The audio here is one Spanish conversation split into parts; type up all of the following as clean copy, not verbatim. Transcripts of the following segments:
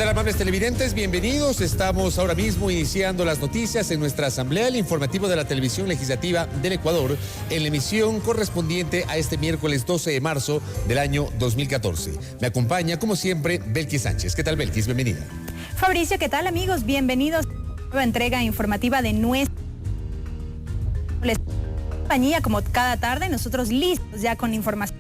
tal, amables televidentes? Bienvenidos. Estamos ahora mismo iniciando las noticias en nuestra asamblea, el informativo de la televisión legislativa del Ecuador, en la emisión correspondiente a este miércoles 12 de marzo del año 2014. Me acompaña, como siempre, Belkis Sánchez. ¿Qué tal, Belkis? Bienvenida. Fabricio, ¿qué tal, amigos? Bienvenidos a la nueva entrega informativa de nuestra compañía. Como cada tarde, nosotros listos ya con información.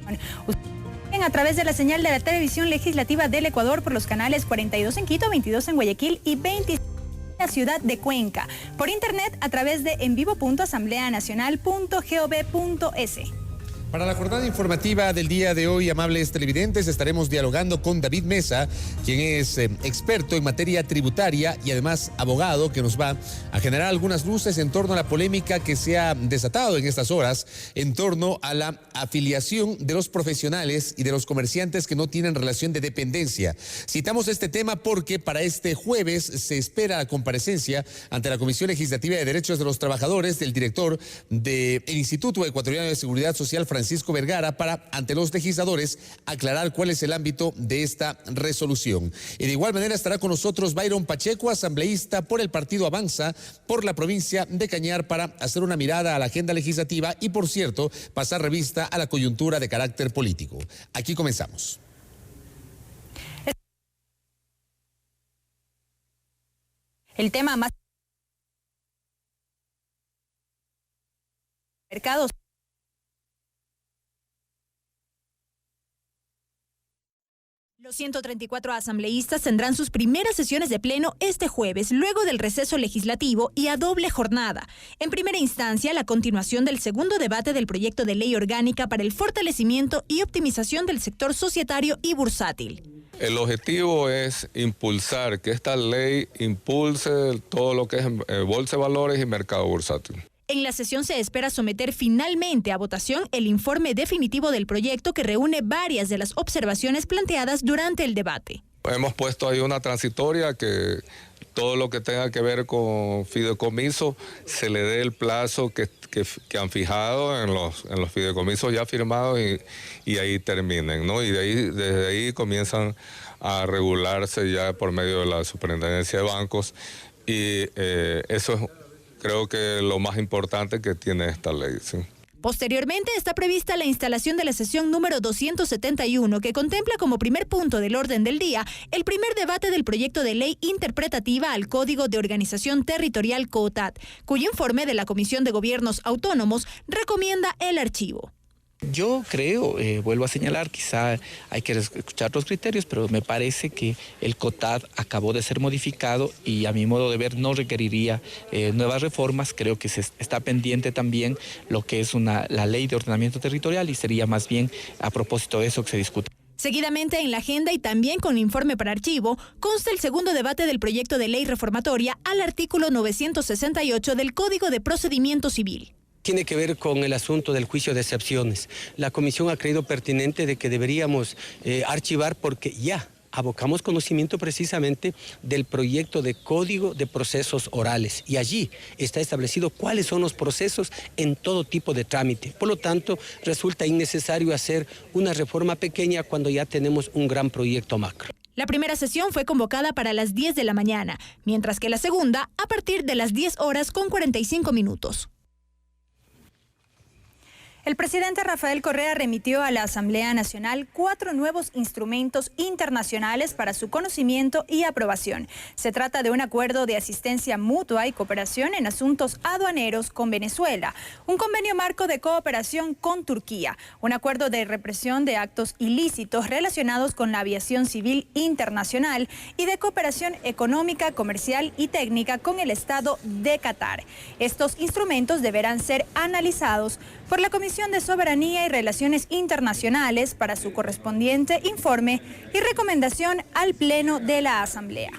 A través de la señal de la televisión legislativa del Ecuador por los canales 42 en Quito, 22 en Guayaquil y 26 en la ciudad de Cuenca. Por internet a través de envivo.asambleanacional.gov.es. Para la jornada informativa del día de hoy, amables televidentes, estaremos dialogando con David Mesa, quien es experto en materia tributaria y además abogado, que nos va a generar algunas luces en torno a la polémica que se ha desatado en estas horas en torno a la afiliación de los profesionales y de los comerciantes que no tienen relación de dependencia. Citamos este tema porque para este jueves se espera la comparecencia ante la Comisión Legislativa de Derechos de los Trabajadores del director del Instituto Ecuatoriano de Seguridad Social, Francisco Vergara, para, ante los legisladores, aclarar cuál es el ámbito de esta resolución. Y de igual manera estará con nosotros Byron Pacheco, asambleísta por el Partido Avanza por la provincia de Cañar, para hacer una mirada a la agenda legislativa y, por cierto, pasar revista a la coyuntura de carácter político. Aquí comenzamos. El tema más mercados. Los 134 asambleístas tendrán sus primeras sesiones de pleno este jueves, luego del receso legislativo y a doble jornada. En primera instancia, la continuación del segundo debate del proyecto de ley orgánica para el fortalecimiento y optimización del sector societario y bursátil. El objetivo es impulsar, que esta ley impulse todo lo que es bolsa de valores y mercado bursátil. En la sesión se espera someter finalmente a votación el informe definitivo del proyecto, que reúne varias de las observaciones planteadas durante el debate. Hemos puesto ahí una transitoria que todo lo que tenga que ver con fideicomiso se le dé el plazo que han fijado en los fideicomisos ya firmados y ahí terminen, ¿no? Y desde ahí comienzan a regularse ya por medio de la Superintendencia de Bancos y eso es, creo que lo más importante que tiene esta ley, sí. Posteriormente está prevista la instalación de la sesión número 271, que contempla como primer punto del orden del día el primer debate del proyecto de ley interpretativa al Código de Organización Territorial COTAD, cuyo informe de la Comisión de Gobiernos Autónomos recomienda el archivo. Yo creo, vuelvo a señalar, quizá hay que escuchar los criterios, pero me parece que el COTAD acabó de ser modificado y a mi modo de ver no requeriría nuevas reformas. Creo que está pendiente también lo que es la ley de ordenamiento territorial y sería más bien a propósito de eso que se discute. Seguidamente en la agenda y también con informe para archivo, consta el segundo debate del proyecto de ley reformatoria al artículo 968 del Código de Procedimiento Civil. Tiene que ver con el asunto del juicio de excepciones. La comisión ha creído pertinente de que deberíamos archivar porque ya abocamos conocimiento precisamente del proyecto de Código de Procesos Orales y allí está establecido cuáles son los procesos en todo tipo de trámite. Por lo tanto, resulta innecesario hacer una reforma pequeña cuando ya tenemos un gran proyecto macro. La primera sesión fue convocada para las 10 de la mañana, mientras que la segunda a partir de las 10 horas con 45 minutos. El presidente Rafael Correa remitió a la Asamblea Nacional 4 nuevos instrumentos internacionales para su conocimiento y aprobación. Se trata de un acuerdo de asistencia mutua y cooperación en asuntos aduaneros con Venezuela, un convenio marco de cooperación con Turquía, un acuerdo de represión de actos ilícitos relacionados con la aviación civil internacional y de cooperación económica, comercial y técnica con el Estado de Qatar. Estos instrumentos deberán ser analizados por la Comisión de Soberanía y Relaciones Internacionales para su correspondiente informe y recomendación al Pleno de la Asamblea.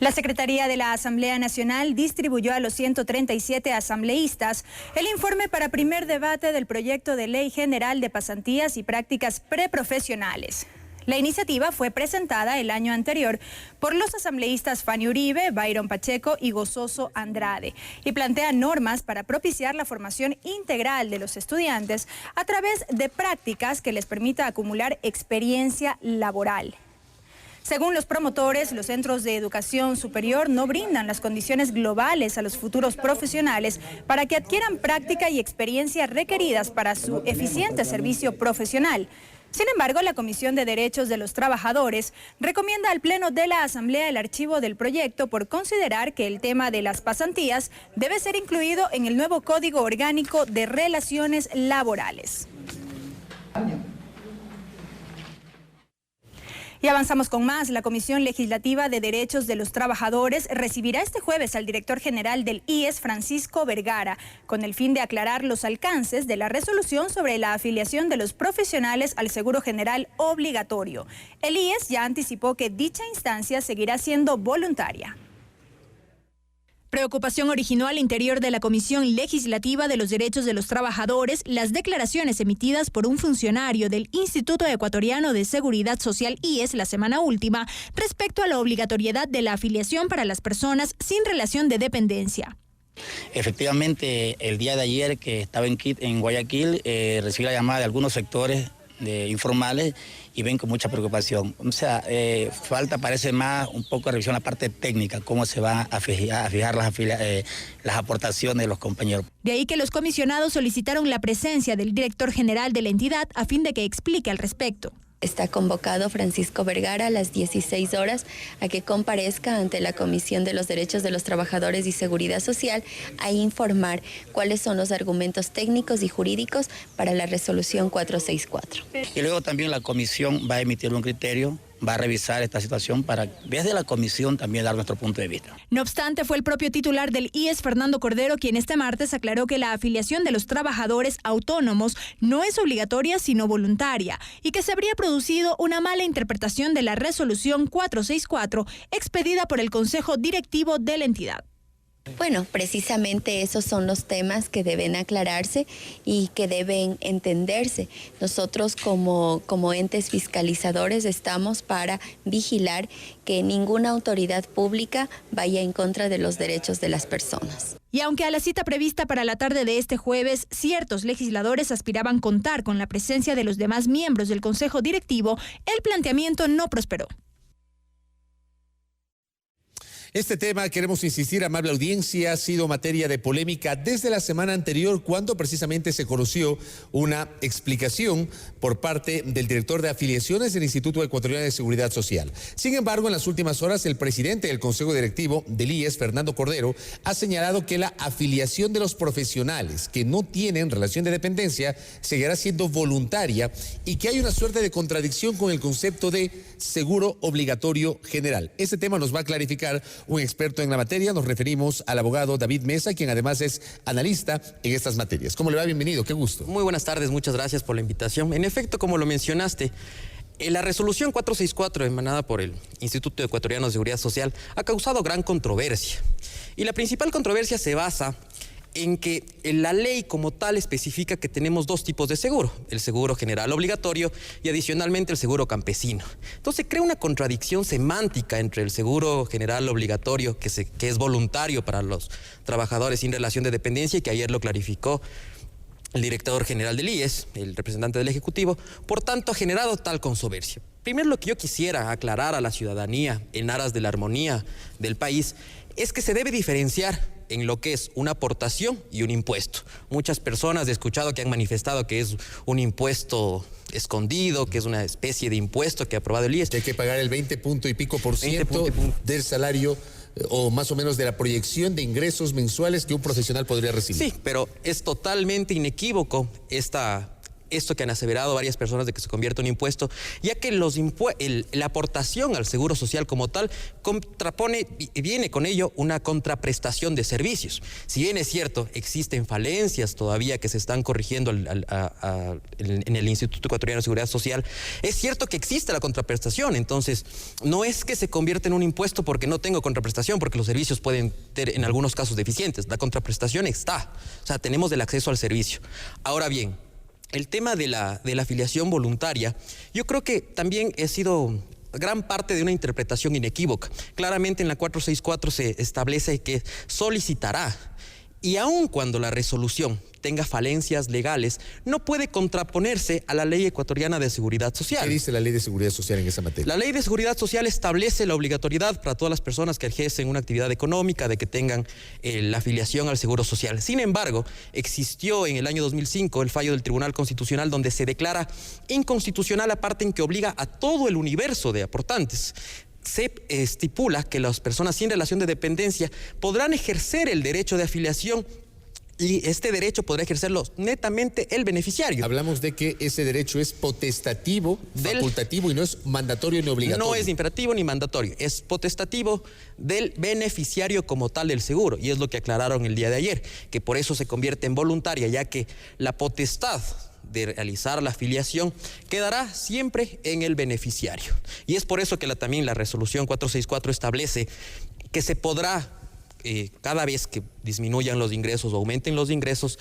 La Secretaría de la Asamblea Nacional distribuyó a los 137 asambleístas el informe para primer debate del proyecto de Ley General de Pasantías y Prácticas Preprofesionales. La iniciativa fue presentada el año anterior por los asambleístas Fanny Uribe, Byron Pacheco y Gozoso Andrade y plantea normas para propiciar la formación integral de los estudiantes a través de prácticas que les permita acumular experiencia laboral. Según los promotores, los centros de educación superior no brindan las condiciones globales a los futuros profesionales para que adquieran práctica y experiencia requeridas para su eficiente servicio profesional. Sin embargo, la Comisión de Derechos de los Trabajadores recomienda al Pleno de la Asamblea el archivo del proyecto por considerar que el tema de las pasantías debe ser incluido en el nuevo Código Orgánico de Relaciones Laborales. Y avanzamos con más. La Comisión Legislativa de Derechos de los Trabajadores recibirá este jueves al director general del IES, Francisco Vergara, con el fin de aclarar los alcances de la resolución sobre la afiliación de los profesionales al Seguro General obligatorio. El IES ya anticipó que dicha instancia seguirá siendo voluntaria. Preocupación originó al interior de la Comisión Legislativa de los Derechos de los Trabajadores las declaraciones emitidas por un funcionario del Instituto Ecuatoriano de Seguridad Social IES la semana última respecto a la obligatoriedad de la afiliación para las personas sin relación de dependencia. Efectivamente, el día de ayer que estaba en Guayaquil, recibí la llamada de algunos sectores informales y ven con mucha preocupación. O sea, parece más un poco de revisión la parte técnica, cómo se van a fijar las aportaciones de los compañeros. De ahí que los comisionados solicitaron la presencia del director general de la entidad a fin de que explique al respecto. Está convocado Francisco Vergara a las 16 horas a que comparezca ante la Comisión de los Derechos de los Trabajadores y Seguridad Social a informar cuáles son los argumentos técnicos y jurídicos para la resolución 464. Y luego también la comisión va a emitir un criterio, va a revisar esta situación para desde la comisión también dar nuestro punto de vista. No obstante, fue el propio titular del IES, Fernando Cordero, quien este martes aclaró que la afiliación de los trabajadores autónomos no es obligatoria sino voluntaria y que se habría producido una mala interpretación de la resolución 464 expedida por el Consejo Directivo de la entidad. Bueno, precisamente esos son los temas que deben aclararse y que deben entenderse. Nosotros como entes fiscalizadores estamos para vigilar que ninguna autoridad pública vaya en contra de los derechos de las personas. Y aunque a la cita prevista para la tarde de este jueves, ciertos legisladores aspiraban contar con la presencia de los demás miembros del Consejo Directivo, el planteamiento no prosperó. Este tema, queremos insistir, amable audiencia, ha sido materia de polémica desde la semana anterior, cuando precisamente se conoció una explicación por parte del director de afiliaciones del Instituto Ecuatoriano de Seguridad Social. Sin embargo, en las últimas horas, el presidente del Consejo Directivo del IES, Fernando Cordero, ha señalado que la afiliación de los profesionales que no tienen relación de dependencia seguirá siendo voluntaria y que hay una suerte de contradicción con el concepto de seguro obligatorio general. Este tema nos va a clarificar un experto en la materia. Nos referimos al abogado David Mesa, quien además es analista en estas materias. ¿Cómo le va? Bienvenido, qué gusto. Muy buenas tardes, muchas gracias por la invitación. En efecto, como lo mencionaste, la resolución 464 emanada por el Instituto Ecuatoriano de Seguridad Social ha causado gran controversia. Y la principal controversia se basa en que la ley como tal especifica que tenemos dos tipos de seguro, el seguro general obligatorio y adicionalmente el seguro campesino. Entonces crea una contradicción semántica entre el seguro general obligatorio, que es voluntario para los trabajadores sin relación de dependencia, y que ayer lo clarificó el director general del IES, el representante del Ejecutivo. Por tanto, ha generado tal controversia. Primero, lo que yo quisiera aclarar a la ciudadanía en aras de la armonía del país es que se debe diferenciar en lo que es una aportación y un impuesto. Muchas personas he escuchado que han manifestado que es un impuesto escondido, que es una especie de impuesto que ha aprobado el IES. Hay que pagar el 20 punto y pico por ciento del salario o más o menos de la proyección de ingresos mensuales que un profesional podría recibir. Sí, pero es totalmente inequívoco esto que han aseverado varias personas de que se convierte en un impuesto, ya que la aportación al seguro social como tal viene con ello una contraprestación de servicios. Si bien es cierto, existen falencias todavía que se están corrigiendo en el Instituto Ecuatoriano de Seguridad Social, es cierto que existe la contraprestación. Entonces no es que se convierta en un impuesto porque no tengo contraprestación, porque los servicios pueden ser en algunos casos deficientes. La contraprestación está, o sea, tenemos el acceso al servicio. Ahora bien, el tema de la afiliación voluntaria, yo creo que también ha sido gran parte de una interpretación inequívoca. Claramente en la 464 se establece que solicitará, y aun cuando la resolución tenga falencias legales, no puede contraponerse a la Ley Ecuatoriana de Seguridad Social. ¿Qué dice la Ley de Seguridad Social en esa materia? La Ley de Seguridad Social establece la obligatoriedad para todas las personas que ejercen una actividad económica de que tengan la afiliación al Seguro Social. Sin embargo, existió en el año 2005 el fallo del Tribunal Constitucional donde se declara inconstitucional la parte en que obliga a todo el universo de aportantes. Se estipula que las personas sin relación de dependencia podrán ejercer el derecho de afiliación y este derecho podrá ejercerlo netamente el beneficiario. Hablamos de que ese derecho es potestativo, facultativo y no es mandatorio ni obligatorio. No es imperativo ni mandatorio, es potestativo del beneficiario como tal del seguro. Y es lo que aclararon el día de ayer, que por eso se convierte en voluntaria, ya que la potestad de realizar la afiliación quedará siempre en el beneficiario. Y es por eso que también la resolución 464 establece que se podrá, cada vez que disminuyan los ingresos o aumenten los ingresos,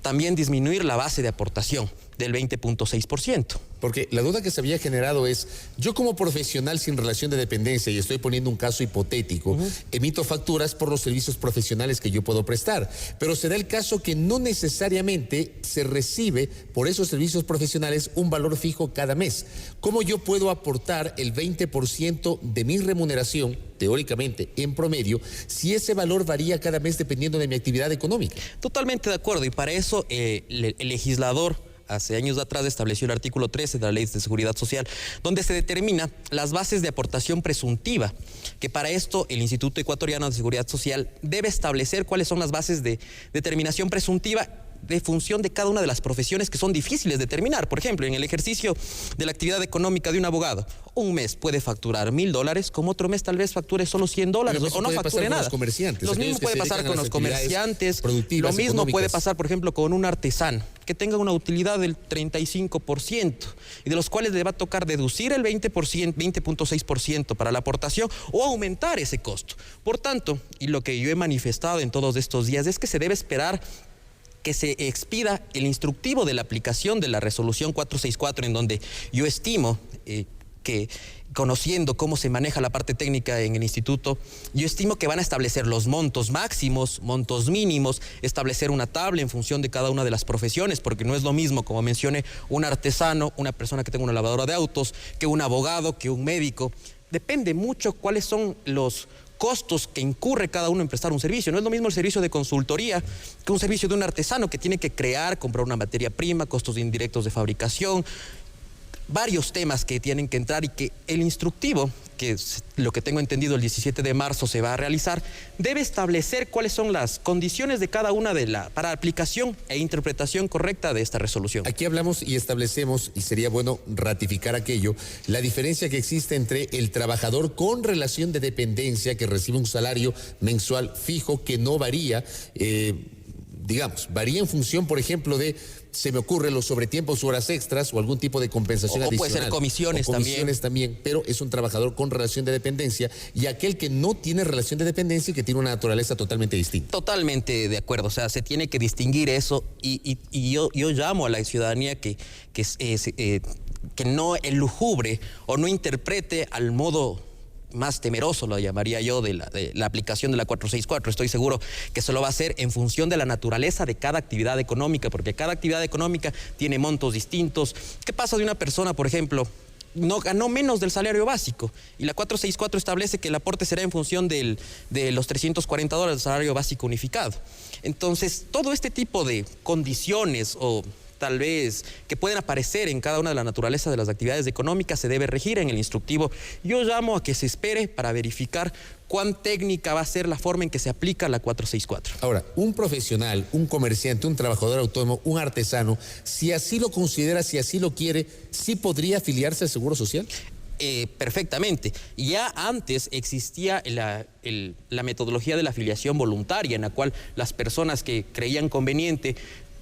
también disminuir la base de aportación del 20.6%. Porque la duda que se había generado es, yo como profesional sin relación de dependencia, y estoy poniendo un caso hipotético, emito facturas por los servicios profesionales que yo puedo prestar, pero se da el caso que no necesariamente se recibe por esos servicios profesionales un valor fijo cada mes. ¿Cómo yo puedo aportar el 20% de mi remuneración, teóricamente en promedio, si ese valor varía cada mes dependiendo de mi actividad económica? Totalmente de acuerdo, y para eso el legislador hace años atrás estableció el artículo 13 de la Ley de Seguridad Social, donde se determina las bases de aportación presuntiva, que para esto el Instituto Ecuatoriano de Seguridad Social debe establecer cuáles son las bases de determinación presuntiva de función de cada una de las profesiones que son difíciles de determinar. Por ejemplo, en el ejercicio de la actividad económica de un abogado, un mes puede facturar $1,000, como otro mes tal vez facture solo $100 o no facture nada. Lo mismo puede pasar con los comerciantes, lo mismo puede pasar, por ejemplo, con un artesano que tenga una utilidad del 35% y de los cuales le va a tocar deducir el 20.6% para la aportación o aumentar ese costo. Por tanto, y lo que yo he manifestado en todos estos días es que se debe esperar que se expida el instructivo de la aplicación de la resolución 464, en donde yo estimo que, conociendo cómo se maneja la parte técnica en el instituto, yo estimo que van a establecer los montos máximos, montos mínimos, establecer una tabla en función de cada una de las profesiones, porque no es lo mismo, como mencioné, un artesano, una persona que tenga una lavadora de autos, que un abogado, que un médico. Depende mucho cuáles son los costos que incurre cada uno en prestar un servicio. No es lo mismo el servicio de consultoría que un servicio de un artesano que tiene que crear, comprar una materia prima, costos indirectos de fabricación, varios temas que tienen que entrar, y que el instructivo, que es lo que tengo entendido el 17 de marzo se va a realizar, debe establecer cuáles son las condiciones de cada una para aplicación e interpretación correcta de esta resolución. Aquí hablamos y establecemos, y sería bueno ratificar aquello, la diferencia que existe entre el trabajador con relación de dependencia que recibe un salario mensual fijo que no varía, varía en función, por ejemplo, se me ocurre los sobretiempos, horas extras o algún tipo de compensación adicional. O puede ser comisiones también, pero es un trabajador con relación de dependencia, y aquel que no tiene relación de dependencia y que tiene una naturaleza totalmente distinta. Totalmente de acuerdo, o sea, se tiene que distinguir eso, y yo llamo a la ciudadanía que no elujubre o no interprete al modo más temeroso, lo llamaría yo, de la aplicación de la 464. Estoy seguro que se lo va a hacer en función de la naturaleza de cada actividad económica, porque cada actividad económica tiene montos distintos. ¿Qué pasa de una persona, por ejemplo, no ganó menos del salario básico, y la 464 establece que el aporte será en función de los $340 del salario básico unificado? Entonces, todo este tipo de condiciones o tal vez que pueden aparecer en cada una de la naturaleza de las actividades económicas se debe regir en el instructivo. Yo llamo a que se espere para verificar cuán técnica va a ser la forma en que se aplica la 464. Ahora, un profesional, un comerciante, un trabajador autónomo, un artesano, si así lo considera, si así lo quiere, ¿sí podría afiliarse al Seguro Social? Perfectamente. Ya antes existía la metodología de la afiliación voluntaria, en la cual las personas que creían conveniente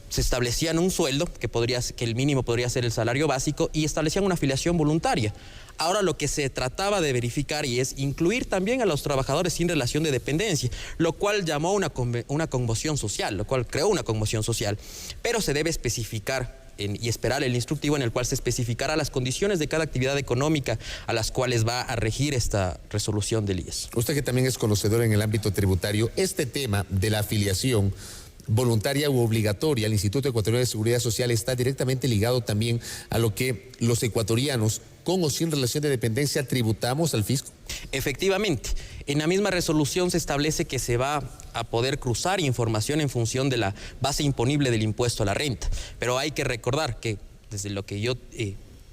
se establecían un sueldo, que el mínimo podría ser el salario básico, y establecían una afiliación voluntaria. Ahora lo que se trataba de verificar es incluir también a los trabajadores sin relación de dependencia, lo cual llamó una conmoción social, lo cual creó una conmoción social. Pero se debe especificar y esperar el instructivo en el cual se especificará las condiciones de cada actividad económica a las cuales va a regir esta resolución del IES. Usted que también es conocedor en el ámbito tributario, este tema de la afiliación voluntaria u obligatoria al Instituto Ecuatoriano de Seguridad Social está directamente ligado también a lo que los ecuatorianos, con o sin relación de dependencia, tributamos al fisco. Efectivamente, en la misma resolución se establece que se va a poder cruzar información en función de la base imponible del impuesto a la renta, pero hay que recordar que desde lo que yo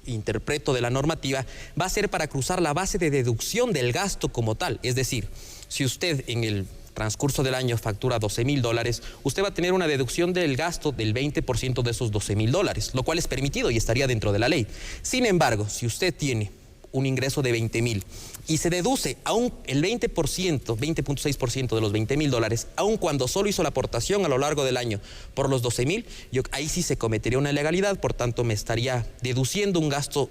interpreto de la normativa, va a ser para cruzar la base de deducción del gasto como tal, es decir, si usted en el transcurso del año factura $12,000, usted va a tener una deducción del gasto del 20% de esos $12,000, lo cual es permitido y estaría dentro de la ley. Sin embargo, si usted tiene un ingreso de 20,000 y se deduce aún el 20%, 20.6% de los $20,000, aun cuando solo hizo la aportación a lo largo del año por los 12,000, ahí sí se cometería una ilegalidad, por tanto me estaría deduciendo un gasto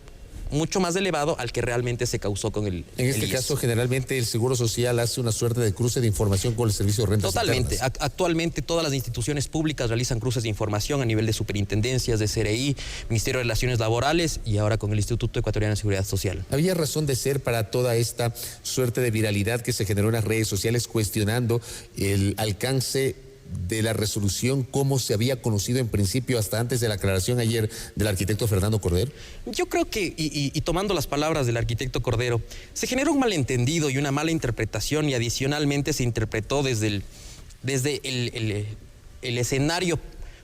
mucho más elevado al que realmente se causó con el En este IES. caso, generalmente el Seguro Social hace una suerte de cruce de información con el Servicio de Rentas Totalmente. Internas. Actualmente todas las instituciones públicas realizan cruces de información a nivel de superintendencias, de CRI, Ministerio de Relaciones Laborales y ahora con el Instituto Ecuatoriano de Seguridad Social. ¿Había razón de ser para toda esta suerte de viralidad que se generó en las redes sociales cuestionando el alcance de la resolución como se había conocido en principio hasta antes de la aclaración ayer del arquitecto Fernando Cordero? Yo creo que, y tomando las palabras del arquitecto Cordero, se generó un malentendido y una mala interpretación y adicionalmente se interpretó desde el escenario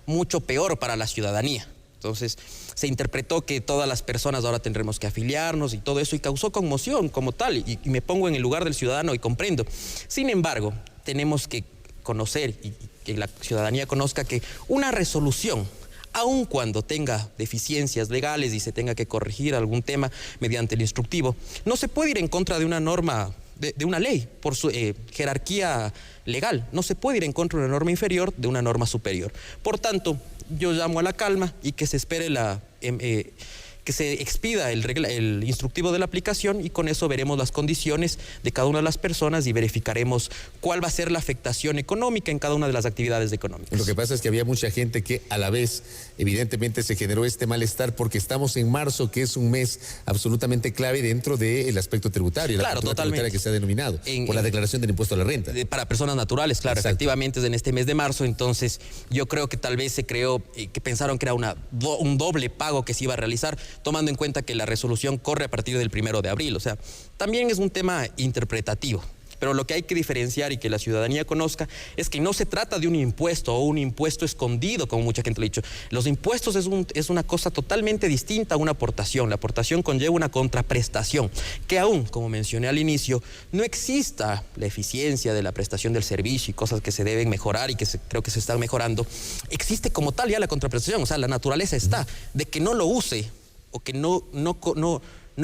mucho peor para la ciudadanía. Entonces, se interpretó que todas las personas ahora tendremos que afiliarnos y todo eso y causó conmoción como tal y me pongo en el lugar del ciudadano y comprendo. Sin embargo, tenemos que conocer y que la ciudadanía conozca que una resolución, aun cuando tenga deficiencias legales y se tenga que corregir algún tema mediante el instructivo, no se puede ir en contra de una norma, de una ley, por su jerarquía legal. No se puede ir en contra de una norma inferior de una norma superior. Por tanto, yo llamo a la calma y que se espere que se expida el instructivo de la aplicación y con eso veremos las condiciones de cada una de las personas y verificaremos cuál va a ser la afectación económica en cada una de las actividades económicas. Lo que pasa es que había mucha gente que a la vez evidentemente se generó este malestar porque estamos en marzo, que es un mes absolutamente clave dentro del aspecto tributario, Claro, la cultura totalmente. tributaria que se ha denominado, por la declaración del impuesto a la renta. Para personas naturales, claro, Exacto. efectivamente es en este mes de marzo, entonces yo creo que tal vez se creó, que pensaron que era un doble pago que se iba a realizar, tomando en cuenta que la resolución corre a partir del 1 de abril, o sea, también es un tema interpretativo. Pero lo que hay que diferenciar y que la ciudadanía conozca es que no se trata de un impuesto o un impuesto escondido, como mucha gente lo ha dicho. Los impuestos es una cosa totalmente distinta a una aportación. La aportación conlleva una contraprestación, que aún, como mencioné al inicio, no exista la eficiencia de la prestación del servicio y cosas que se deben mejorar y que creo que se están mejorando. Existe como tal ya la contraprestación, o sea, la naturaleza está de que no lo use o que no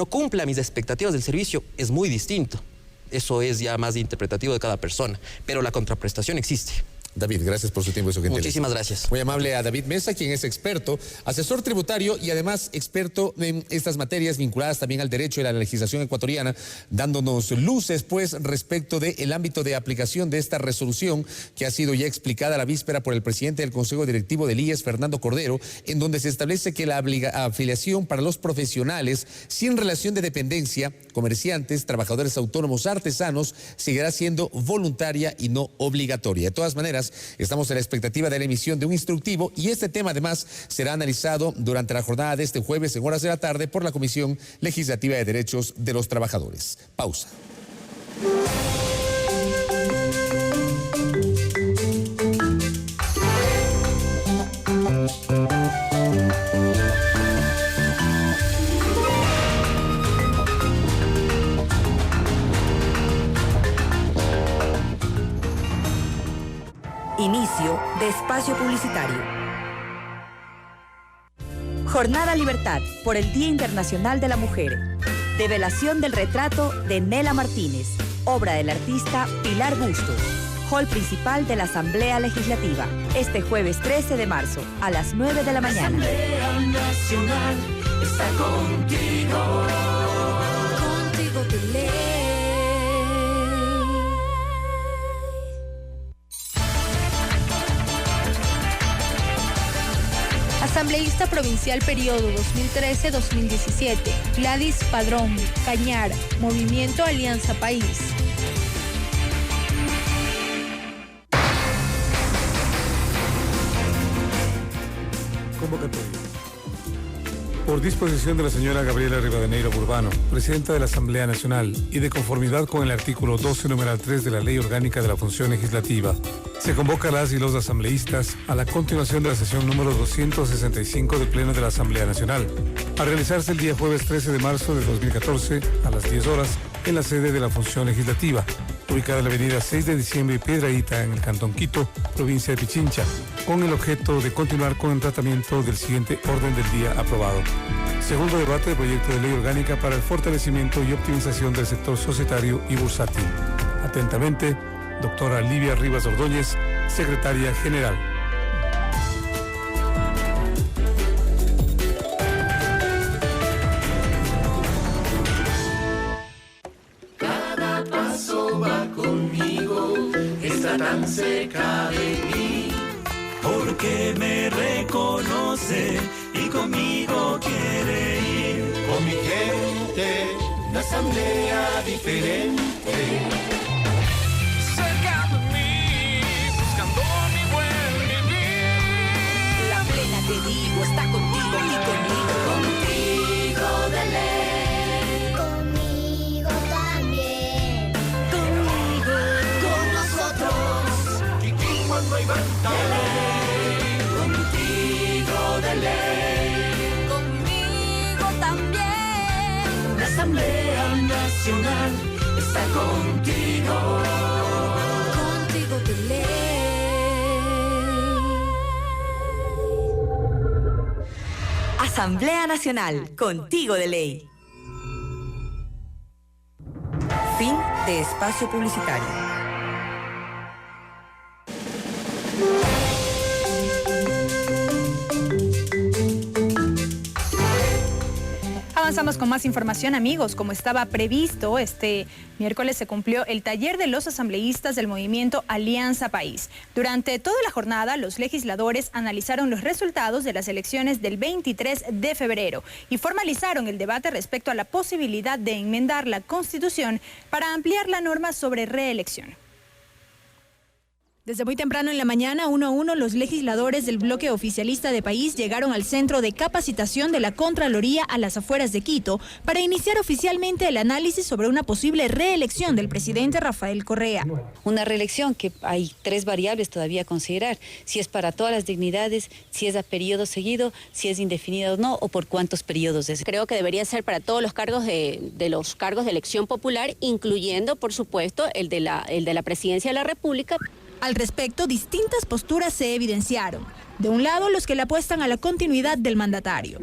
cumpla mis expectativas del servicio es muy distinto. Eso es ya más interpretativo de cada persona, pero la contraprestación existe. David, gracias por su tiempo y su gentileza. Muchísimas gracias. Muy amable a David Mesa, quien es experto, asesor tributario y además experto en estas materias vinculadas también al derecho y a la legislación ecuatoriana, dándonos luces pues respecto del ámbito de aplicación de esta resolución que ha sido ya explicada la víspera por el presidente del Consejo Directivo del IES, Fernando Cordero, en donde se establece que la afiliación para los profesionales sin relación de dependencia, comerciantes, trabajadores autónomos, artesanos, seguirá siendo voluntaria y no obligatoria. De todas maneras, estamos en la expectativa de la emisión de un instructivo y este tema además será analizado durante la jornada de este jueves en horas de la tarde por la Comisión Legislativa de Derechos de los Trabajadores. Pausa. Inicio de espacio publicitario. Jornada Libertad por el Día Internacional de la Mujer. Develación del retrato de Nela Martínez, obra del artista Pilar Bustos. Hall principal de la Asamblea Legislativa. Este jueves 13 de marzo a las 9 de la mañana. La Asamblea Nacional está contigo. Contigo de ley. Asambleísta provincial periodo 2013-2017, Gladys Padrón, Cañar, Movimiento Alianza País. Convocatoria. Por disposición de la señora Gabriela Rivadeneira Burbano, presidenta de la Asamblea Nacional, y de conformidad con el artículo 12, numeral 3 de la Ley Orgánica de la Función Legislativa, se convoca a las y los asambleístas a la continuación de la sesión número 265 del Pleno de la Asamblea Nacional, a realizarse el día jueves 13 de marzo de 2014 a las 10 horas en la sede de la Función Legislativa, ubicada en la avenida 6 de diciembre y Piedrahíta, en el Cantón Quito, provincia de Pichincha, con el objeto de continuar con el tratamiento del siguiente orden del día aprobado. Segundo debate del proyecto de ley orgánica para el fortalecimiento y optimización del sector societario y bursátil. Atentamente, doctora Livia Rivas Ordóñez, secretaria general. Cada paso va conmigo, está tan cerca de mí, porque me reconoce y conmigo quiere ir. Con mi gente, una asamblea diferente. Cerca de mí, buscando mi buen vivir. La plena, te digo, está contigo y conmigo. Contigo de ley. Conmigo también. Conmigo. Con nosotros. Chiquimos no hay banda de ley. Contigo de ley. Conmigo también. La Asamblea Nacional está contigo. Contigo de ley. Asamblea Nacional, contigo de ley. Fin de espacio publicitario. Avanzamos con más información, amigos. Como estaba previsto, este miércoles se cumplió el taller de los asambleístas del movimiento Alianza País. Durante toda la jornada, los legisladores analizaron los resultados de las elecciones del 23 de febrero y formalizaron el debate respecto a la posibilidad de enmendar la Constitución para ampliar la norma sobre reelección. Desde muy temprano en la mañana, uno a uno, los legisladores del bloque oficialista de País llegaron al centro de capacitación de la Contraloría a las afueras de Quito para iniciar oficialmente el análisis sobre una posible reelección del presidente Rafael Correa. Una reelección que hay 3 variables todavía a considerar: si es para todas las dignidades, si es a periodo seguido, si es indefinida o no, o por cuántos periodos es. Creo que debería ser para todos los cargos de los cargos de elección popular, incluyendo, por supuesto, el de la presidencia de la República. Al respecto, distintas posturas se evidenciaron. De un lado, los que le apuestan a la continuidad del mandatario.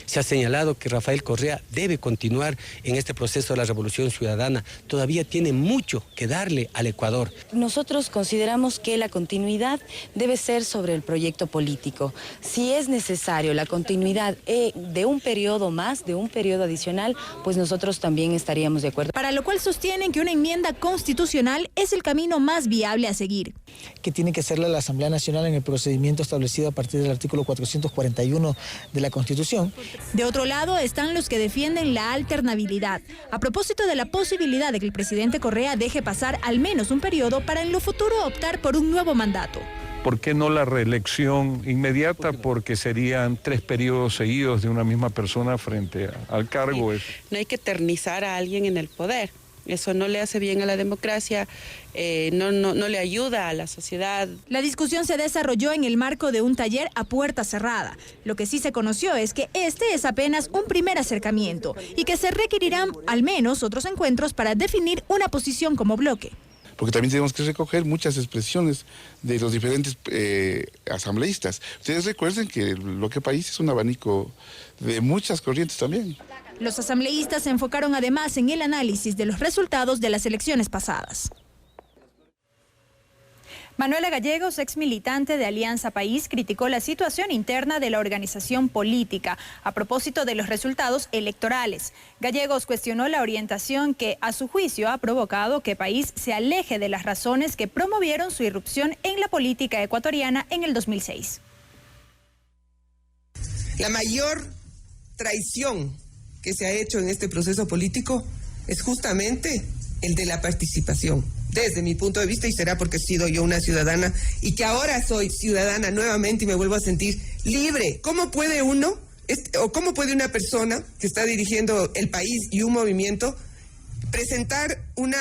Se ha señalado que Rafael Correa debe continuar en este proceso de la revolución ciudadana. Todavía tiene mucho que darle al Ecuador. Nosotros consideramos que la continuidad debe ser sobre el proyecto político. Si es necesario la continuidad de un periodo más, de un periodo adicional, pues nosotros también estaríamos de acuerdo. Para lo cual sostienen que una enmienda constitucional es el camino más viable a seguir. Que tiene que hacerla la Asamblea Nacional en el procedimiento establecido a partir del artículo 441 de la Constitución. De otro lado están los que defienden la alternabilidad, a propósito de la posibilidad de que el presidente Correa deje pasar al menos un periodo para en lo futuro optar por un nuevo mandato. ¿Por qué no la reelección inmediata? Porque serían 3 periodos seguidos de una misma persona frente al cargo. No hay que eternizar a alguien en el poder. Eso no le hace bien a la democracia, no le ayuda a la sociedad. La discusión se desarrolló en el marco de un taller a puerta cerrada. Lo que sí se conoció es que este es apenas un primer acercamiento y que se requerirán al menos otros encuentros para definir una posición como bloque. Porque también tenemos que recoger muchas expresiones de los diferentes asambleístas. Ustedes recuerden que el bloque País es un abanico de muchas corrientes también. Los asambleístas se enfocaron además en el análisis de los resultados de las elecciones pasadas. Manuela Gallegos, ex militante de Alianza País, criticó la situación interna de la organización política a propósito de los resultados electorales. Gallegos cuestionó la orientación que, a su juicio, ha provocado que País se aleje de las razones que promovieron su irrupción en la política ecuatoriana en el 2006. La mayor traición que se ha hecho en este proceso político es justamente el de la participación, desde mi punto de vista, y será porque he sido yo una ciudadana y que ahora soy ciudadana nuevamente y me vuelvo a sentir libre. ¿Cómo puede uno, o cómo puede una persona que está dirigiendo el país y un movimiento presentar un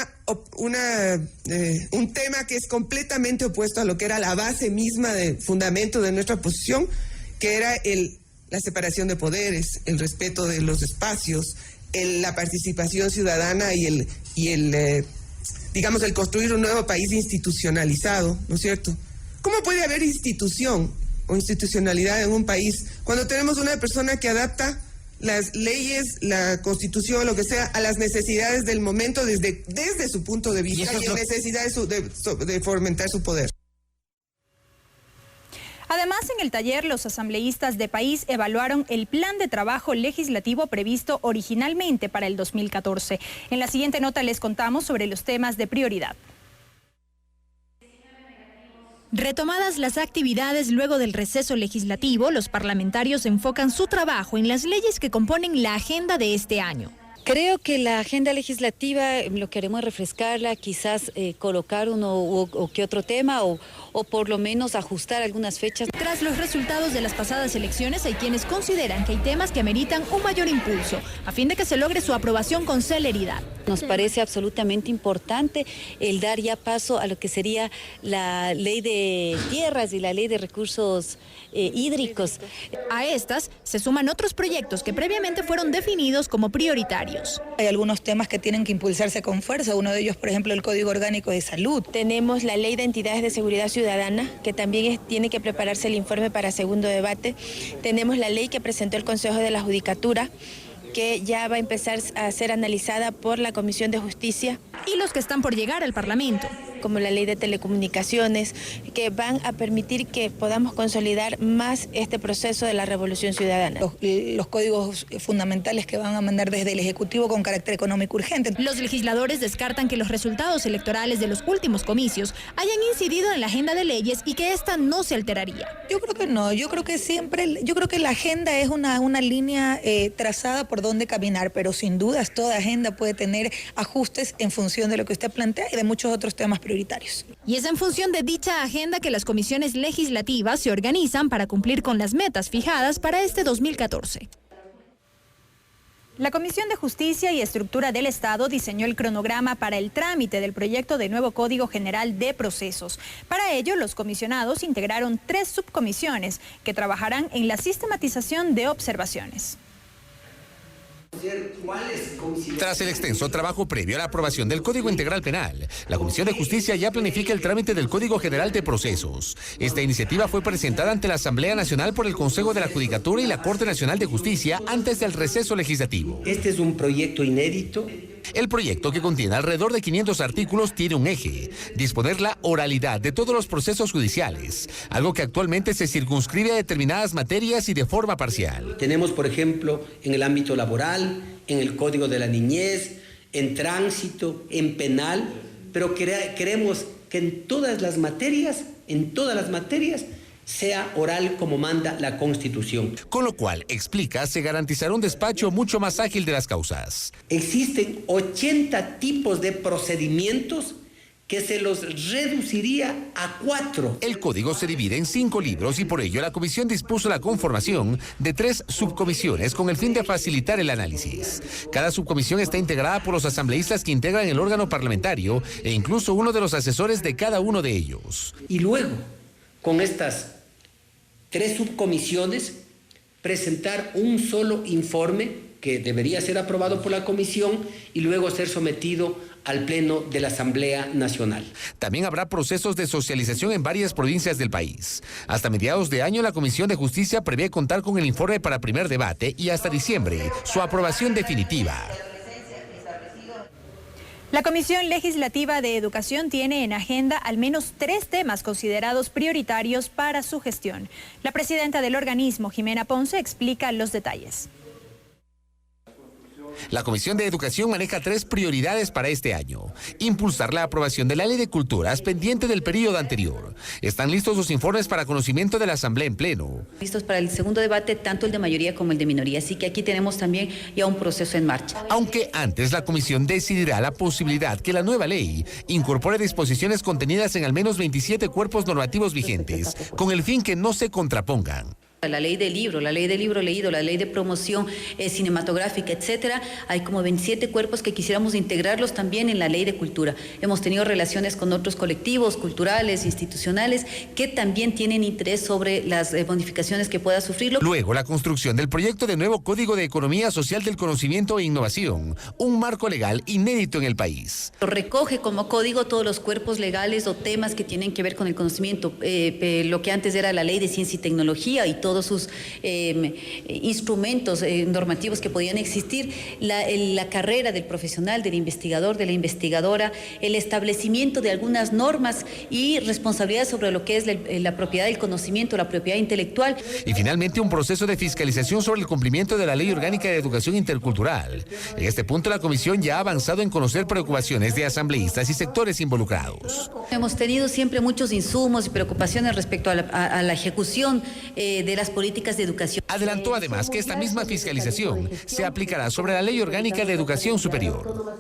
tema que es completamente opuesto a lo que era la base misma de fundamento de nuestra posición, que era la separación de poderes, el respeto de los espacios, la participación ciudadana y el construir un nuevo país institucionalizado, ¿no es cierto? ¿Cómo puede haber institución o institucionalidad en un país cuando tenemos una persona que adapta las leyes, la constitución, lo que sea, a las necesidades del momento desde su punto de vista y la necesidad de fomentar su poder? Además, en el taller, los asambleístas de país evaluaron el plan de trabajo legislativo previsto originalmente para el 2014. En la siguiente nota les contamos sobre los temas de prioridad. Retomadas las actividades luego del receso legislativo, los parlamentarios enfocan su trabajo en las leyes que componen la agenda de este año. Creo que la agenda legislativa lo que haremos es refrescarla, quizás colocar uno o que otro tema o por lo menos ajustar algunas fechas. Tras los resultados de las pasadas elecciones, hay quienes consideran que hay temas que ameritan un mayor impulso, a fin de que se logre su aprobación con celeridad. Nos parece absolutamente importante el dar ya paso a lo que sería la ley de tierras y la ley de recursos hídricos. A estas se suman otros proyectos que previamente fueron definidos como prioritarios. Hay algunos temas que tienen que impulsarse con fuerza, uno de ellos, por ejemplo, el Código Orgánico de Salud. Tenemos la Ley de Entidades de Seguridad Ciudadana, que también tiene que prepararse el informe para segundo debate. Tenemos la ley que presentó el Consejo de la Judicatura, que ya va a empezar a ser analizada por la Comisión de Justicia. Y los que están por llegar al Parlamento, como la ley de telecomunicaciones, que van a permitir que podamos consolidar más este proceso de la revolución ciudadana. Los códigos fundamentales que van a mandar desde el Ejecutivo con carácter económico urgente. Los legisladores descartan que los resultados electorales de los últimos comicios hayan incidido en la agenda de leyes y que esta no se alteraría. Yo creo que no, yo creo que la agenda es una línea trazada por dónde caminar, pero sin dudas toda agenda puede tener ajustes en función de lo que usted plantea y de muchos otros temas prioritarios. Y es en función de dicha agenda que las comisiones legislativas se organizan para cumplir con las metas fijadas para este 2014. La Comisión de Justicia y Estructura del Estado diseñó el cronograma para el trámite del proyecto de nuevo Código General de Procesos. Para ello, los comisionados integraron 3 subcomisiones que trabajarán en la sistematización de observaciones. Tras el extenso trabajo previo a la aprobación del Código Integral Penal, la Comisión de Justicia ya planifica el trámite del Código General de Procesos. Esta iniciativa fue presentada ante la Asamblea Nacional por el Consejo de la Judicatura y la Corte Nacional de Justicia antes del receso legislativo. Este es un proyecto inédito. El proyecto, que contiene alrededor de 500 artículos, tiene un eje: disponer la oralidad de todos los procesos judiciales, algo que actualmente se circunscribe a determinadas materias y de forma parcial. Tenemos, por ejemplo, en el ámbito laboral, en el Código de la Niñez, en tránsito, en penal, pero queremos que en todas las materias, sea oral como manda la Constitución. Con lo cual, explica, se garantizará un despacho mucho más ágil de las causas. Existen 80 tipos de procedimientos que se los reduciría a 4. El código se divide en 5 libros y por ello la comisión dispuso la conformación de 3 subcomisiones con el fin de facilitar el análisis. Cada subcomisión está integrada por los asambleístas que integran el órgano parlamentario e incluso uno de los asesores de cada uno de ellos. Y luego, con estas 3 subcomisiones, presentar un solo informe que debería ser aprobado por la comisión y luego ser sometido al Pleno de la Asamblea Nacional. También habrá procesos de socialización en varias provincias del país. Hasta mediados de año, la Comisión de Justicia prevé contar con el informe para primer debate y hasta diciembre su aprobación definitiva. La Comisión Legislativa de Educación tiene en agenda al menos 3 temas considerados prioritarios para su gestión. La presidenta del organismo, Jimena Ponce, explica los detalles. La Comisión de Educación maneja 3 prioridades para este año. Impulsar la aprobación de la Ley de Culturas pendiente del periodo anterior. Están listos los informes para conocimiento de la Asamblea en pleno. Listos para el segundo debate, tanto el de mayoría como el de minoría. Así que aquí tenemos también ya un proceso en marcha. Aunque antes la Comisión decidirá la posibilidad que la nueva ley incorpore disposiciones contenidas en al menos 27 cuerpos normativos vigentes, con el fin que no se contrapongan. La ley del libro leído, la ley de promoción cinematográfica, etcétera. Hay como 27 cuerpos que quisiéramos integrarlos también en la ley de cultura. Hemos tenido relaciones con otros colectivos culturales, institucionales, que también tienen interés sobre las modificaciones que pueda sufrirlo. Luego, la construcción del proyecto de nuevo Código de Economía Social del Conocimiento e Innovación, un marco legal inédito en el país. Recoge como código todos los cuerpos legales o temas que tienen que ver con el conocimiento, lo que antes era la ley de ciencia y tecnología y todos sus instrumentos normativos que podían existir, la carrera del profesional, del investigador, de la investigadora, el establecimiento de algunas normas y responsabilidad sobre lo que es la propiedad del conocimiento, la propiedad intelectual. Y finalmente un proceso de fiscalización sobre el cumplimiento de la Ley Orgánica de Educación Intercultural. En este punto la Comisión ya ha avanzado en conocer preocupaciones de asambleístas y sectores involucrados. Hemos tenido siempre muchos insumos y preocupaciones respecto a la ejecución de las políticas de educación. Adelantó además que esta misma fiscalización se aplicará sobre la Ley Orgánica de Educación Superior.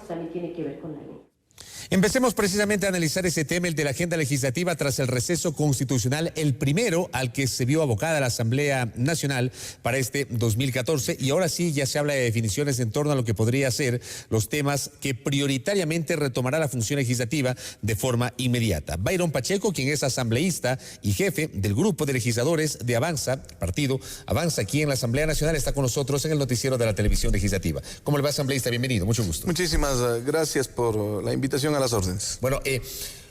Empecemos precisamente a analizar ese tema, el de la agenda legislativa tras el receso constitucional, el primero al que se vio abocada la Asamblea Nacional para este 2014. Y ahora sí ya se habla de definiciones en torno a lo que podría ser los temas que prioritariamente retomará la función legislativa de forma inmediata. Byron Pacheco, quien es asambleísta y jefe del grupo de legisladores de Avanza, partido Avanza aquí en la Asamblea Nacional, está con nosotros en el noticiero de la televisión legislativa. ¿Cómo le va, asambleísta? Bienvenido, mucho gusto. Muchísimas gracias por la invitación a las órdenes. Bueno,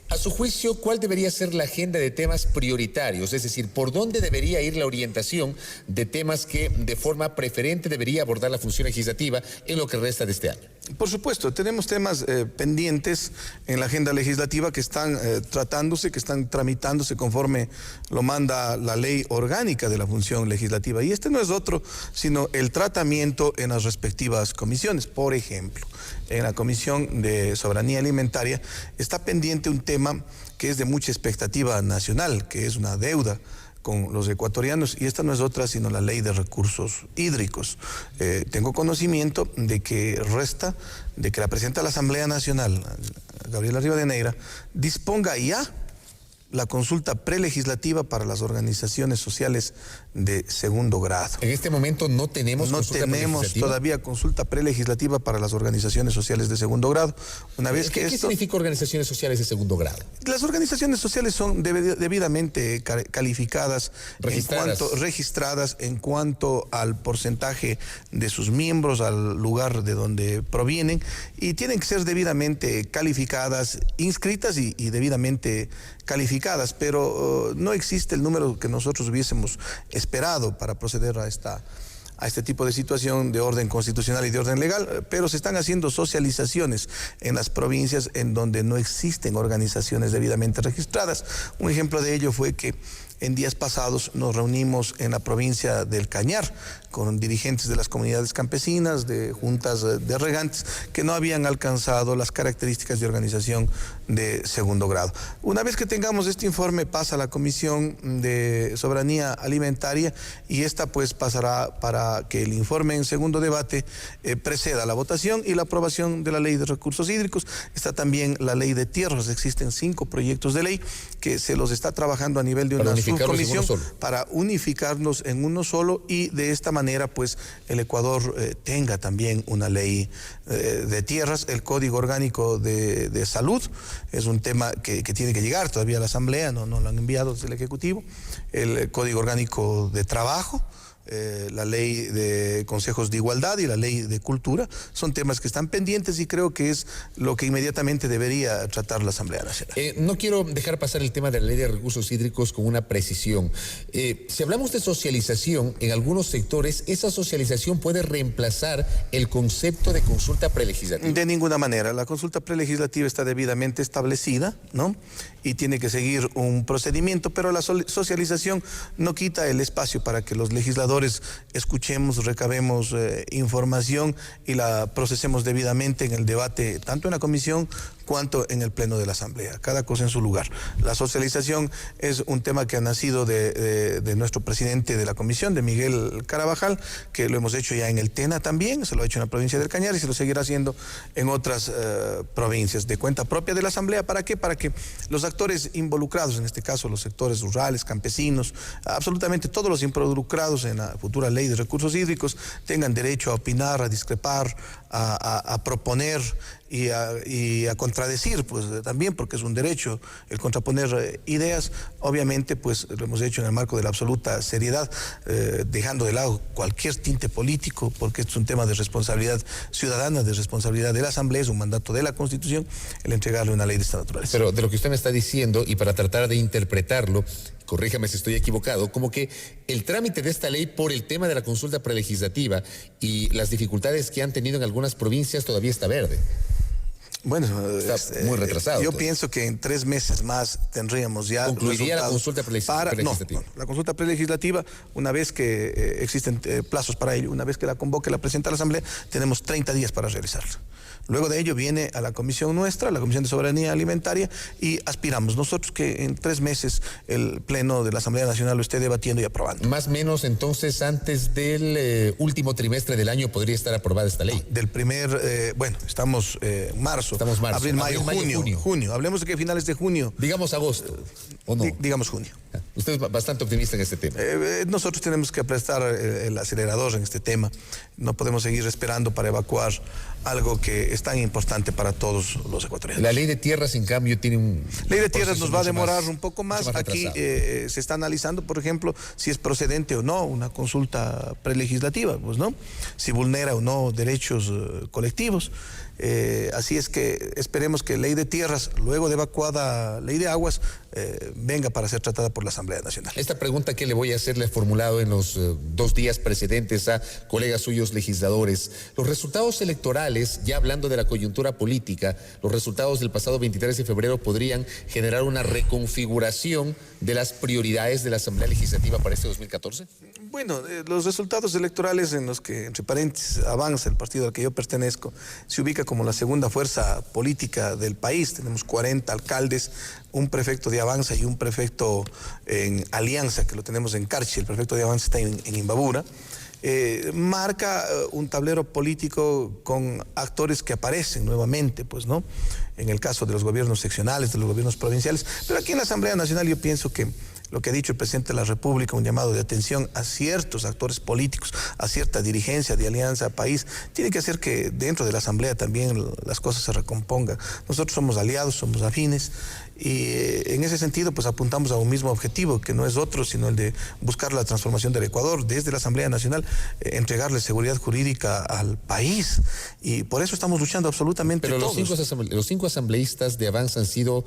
a su juicio, ¿cuál debería ser la agenda de temas prioritarios? Es decir, ¿por dónde debería ir la orientación de temas que de forma preferente debería abordar la función legislativa en lo que resta de este año? Por supuesto, tenemos temas pendientes en la agenda legislativa que están tratándose, que están tramitándose conforme lo manda la ley orgánica de la función legislativa. Y este no es otro, sino el tratamiento en las respectivas comisiones. Por ejemplo, en la Comisión de Soberanía Alimentaria está pendiente un tema que es de mucha expectativa nacional, que es una deuda con los ecuatorianos, y esta no es otra sino la ley de recursos hídricos. Tengo conocimiento de que la presidenta de la Asamblea Nacional, Gabriela Rivadeneira, disponga ya la consulta prelegislativa para las organizaciones sociales de segundo grado. En este momento no tenemos todavía consulta prelegislativa para las organizaciones sociales de segundo grado. Una vez que ¿Qué significa organizaciones sociales de segundo grado? Las organizaciones sociales son debidamente calificadas, registradas en cuanto al porcentaje de sus miembros, al lugar de donde provienen, y tienen que ser debidamente calificadas, inscritas y debidamente calificadas, pero no existe el número que nosotros hubiésemos esperado para proceder a este tipo de situación de orden constitucional y de orden legal, pero se están haciendo socializaciones en las provincias en donde no existen organizaciones debidamente registradas. Un ejemplo de ello fue que en días pasados nos reunimos en la provincia del Cañar con dirigentes de las comunidades campesinas, de juntas de regantes, que no habían alcanzado las características de organización de segundo grado. Una vez que tengamos este informe, pasa a la Comisión de Soberanía Alimentaria, y esta pues pasará para que el informe en segundo debate preceda la votación y la aprobación de la Ley de Recursos Hídricos. Está también la Ley de Tierras. Existen 5 proyectos de ley que se los está trabajando a nivel de una subcomisión para unificarnos en uno solo, y de esta manera pues el Ecuador tenga también una ley de tierras. El Código Orgánico de Salud es un tema que tiene que llegar todavía a la Asamblea, no lo han enviado desde el Ejecutivo. El Código Orgánico de Trabajo, la ley de consejos de igualdad y la ley de cultura, son temas que están pendientes, y creo que es lo que inmediatamente debería tratar la Asamblea Nacional. No quiero dejar pasar el tema de la ley de recursos hídricos con una precisión. Si hablamos de socialización, en algunos sectores, ¿esa socialización puede reemplazar el concepto de consulta prelegislativa? De ninguna manera. La consulta prelegislativa está debidamente establecida, ¿no? Y tiene que seguir un procedimiento, pero la socialización no quita el espacio para que los legisladores legisladores escuchemos, recabemos información y la procesemos debidamente en el debate, tanto en la comisión cuanto en el pleno de la Asamblea, cada cosa en su lugar. La socialización es un tema que ha nacido de nuestro presidente de la comisión, de Miguel Carabajal, que lo hemos hecho ya en el Tena también, se lo ha hecho en la provincia del Cañar y se lo seguirá haciendo en otras provincias, de cuenta propia de la Asamblea. ¿Para qué? Para que los actores involucrados, en este caso los sectores rurales, campesinos, absolutamente todos los involucrados en la futura ley de recursos hídricos, tengan derecho a opinar, a discrepar, a proponer y a contradecir, pues también, porque es un derecho el contraponer ideas. Obviamente, pues lo hemos hecho en el marco de la absoluta seriedad, dejando de lado cualquier tinte político, porque esto es un tema de responsabilidad ciudadana, de responsabilidad de la Asamblea, es un mandato de la Constitución, el entregarle una ley de esta naturaleza. Pero de lo que usted me está diciendo, y para tratar de interpretarlo, corríjame si estoy equivocado, como que el trámite de esta ley por el tema de la consulta prelegislativa y las dificultades que han tenido en algunas provincias todavía está verde. Bueno, está muy retrasado. Yo pienso que en 3 meses más tendríamos ya ¿Concluiría la consulta prelegislativa? No, la consulta prelegislativa, una vez que existen plazos para ello, una vez que la convoque, la presenta a la Asamblea, tenemos 30 días para realizarla. Luego de ello viene a la comisión nuestra, la Comisión de Soberanía Alimentaria, y aspiramos nosotros que en 3 meses el Pleno de la Asamblea Nacional lo esté debatiendo y aprobando. Más o menos, entonces, antes del último trimestre del año podría estar aprobada esta ley. Del primer, bueno, estamos marzo, abril, mayo, junio. Hablemos de que finales de junio. Digamos agosto, ¿o no? Digamos junio. Usted es bastante optimista en este tema. Nosotros tenemos que aprestar el acelerador en este tema. No podemos seguir esperando para evacuar algo que es tan importante para todos los ecuatorianos. La ley de tierras, en cambio, tiene un... Ley de tierras nos va a demorar un poco más. Aquí se está analizando, por ejemplo, si es procedente o no una consulta prelegislativa, pues, ¿no? Si vulnera o no derechos colectivos. Así es que esperemos que ley de tierras, luego de evacuada ley de aguas, venga para ser tratada por la Asamblea Nacional. Esta pregunta que le voy a hacer le he formulado en los 2 días precedentes a colegas suyos legisladores. Los resultados electorales, ya hablando de la coyuntura política, los resultados del pasado 23 de febrero podrían generar una reconfiguración de las prioridades de la Asamblea Legislativa para este 2014. Bueno, los resultados electorales en los que, entre paréntesis, avanza el partido al que yo pertenezco, se ubica como la segunda fuerza política del país. Tenemos 40 alcaldes, un prefecto de Avanza y un prefecto en Alianza, que lo tenemos en Carchi. El prefecto de Avanza está en Imbabura. Marca un tablero político con actores que aparecen nuevamente, pues, ¿no? En el caso de los gobiernos seccionales, de los gobiernos provinciales. Pero aquí en la Asamblea Nacional yo pienso que lo que ha dicho el presidente de la República, un llamado de atención a ciertos actores políticos, a cierta dirigencia de Alianza País, tiene que hacer que dentro de la Asamblea también las cosas se recompongan. Nosotros somos aliados, somos afines, y en ese sentido pues apuntamos a un mismo objetivo, que no es otro sino el de buscar la transformación del Ecuador, desde la Asamblea Nacional, entregarle seguridad jurídica al país, y por eso estamos luchando absolutamente todos. Pero los 5 asambleístas de Avanza han sido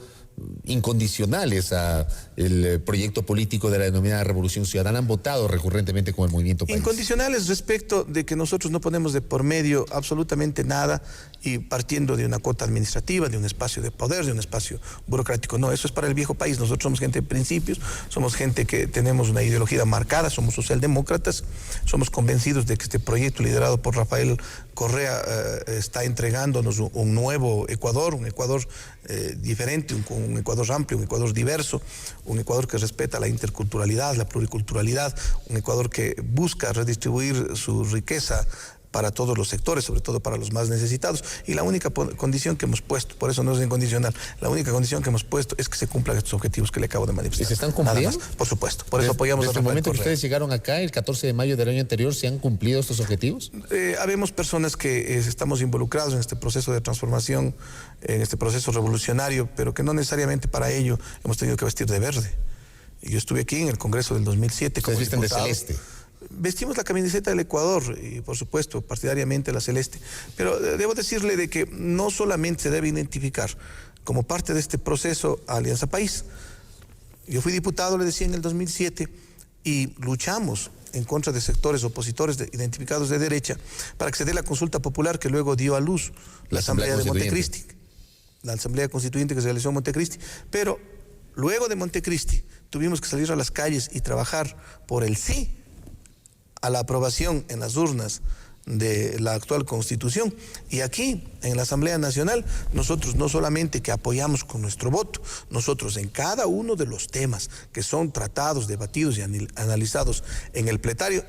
incondicionales a el proyecto político de la denominada Revolución Ciudadana, han votado recurrentemente con el Movimiento País. Incondicionales respecto de que nosotros no ponemos de por medio absolutamente nada, y partiendo de una cuota administrativa, de un espacio de poder, de un espacio burocrático. No, eso es para el viejo país. Nosotros somos gente de principios, somos gente que tenemos una ideología marcada, somos socialdemócratas, somos convencidos de que este proyecto liderado por Rafael Correa está entregándonos un nuevo Ecuador, un Ecuador diferente, un Ecuador amplio, un Ecuador diverso, un Ecuador que respeta la interculturalidad, la pluriculturalidad, un Ecuador que busca redistribuir su riqueza para todos los sectores, sobre todo para los más necesitados. Y la única condición que hemos puesto, por eso no es incondicional, la única condición que hemos puesto es que se cumplan estos objetivos que le acabo de manifestar. ¿Y se están cumpliendo? Por supuesto, por eso apoyamos a Rafael Correa. Desde el momento que ustedes llegaron acá, el 14 de mayo del año anterior, ¿se han cumplido estos objetivos? Habemos personas que estamos involucrados en este proceso de transformación, en este proceso revolucionario, pero que no necesariamente para ello hemos tenido que vestir de verde. Yo estuve aquí en el Congreso del 2007 como diputado. ¿Ustedes visten de celeste? Vestimos la camiseta del Ecuador y, por supuesto, partidariamente la celeste. Pero debo decirle de que no solamente se debe identificar como parte de este proceso a Alianza País. Yo fui diputado, le decía, en el 2007 y luchamos en contra de sectores opositores identificados de derecha para que se dé la consulta popular que luego dio a luz la Asamblea de Montecristi, la Asamblea Constituyente que se realizó en Montecristi. Pero luego de Montecristi tuvimos que salir a las calles y trabajar por el sí a la aprobación en las urnas de la actual Constitución. Y aquí, en la Asamblea Nacional, nosotros no solamente que apoyamos con nuestro voto, nosotros en cada uno de los temas que son tratados, debatidos y analizados en el plenario,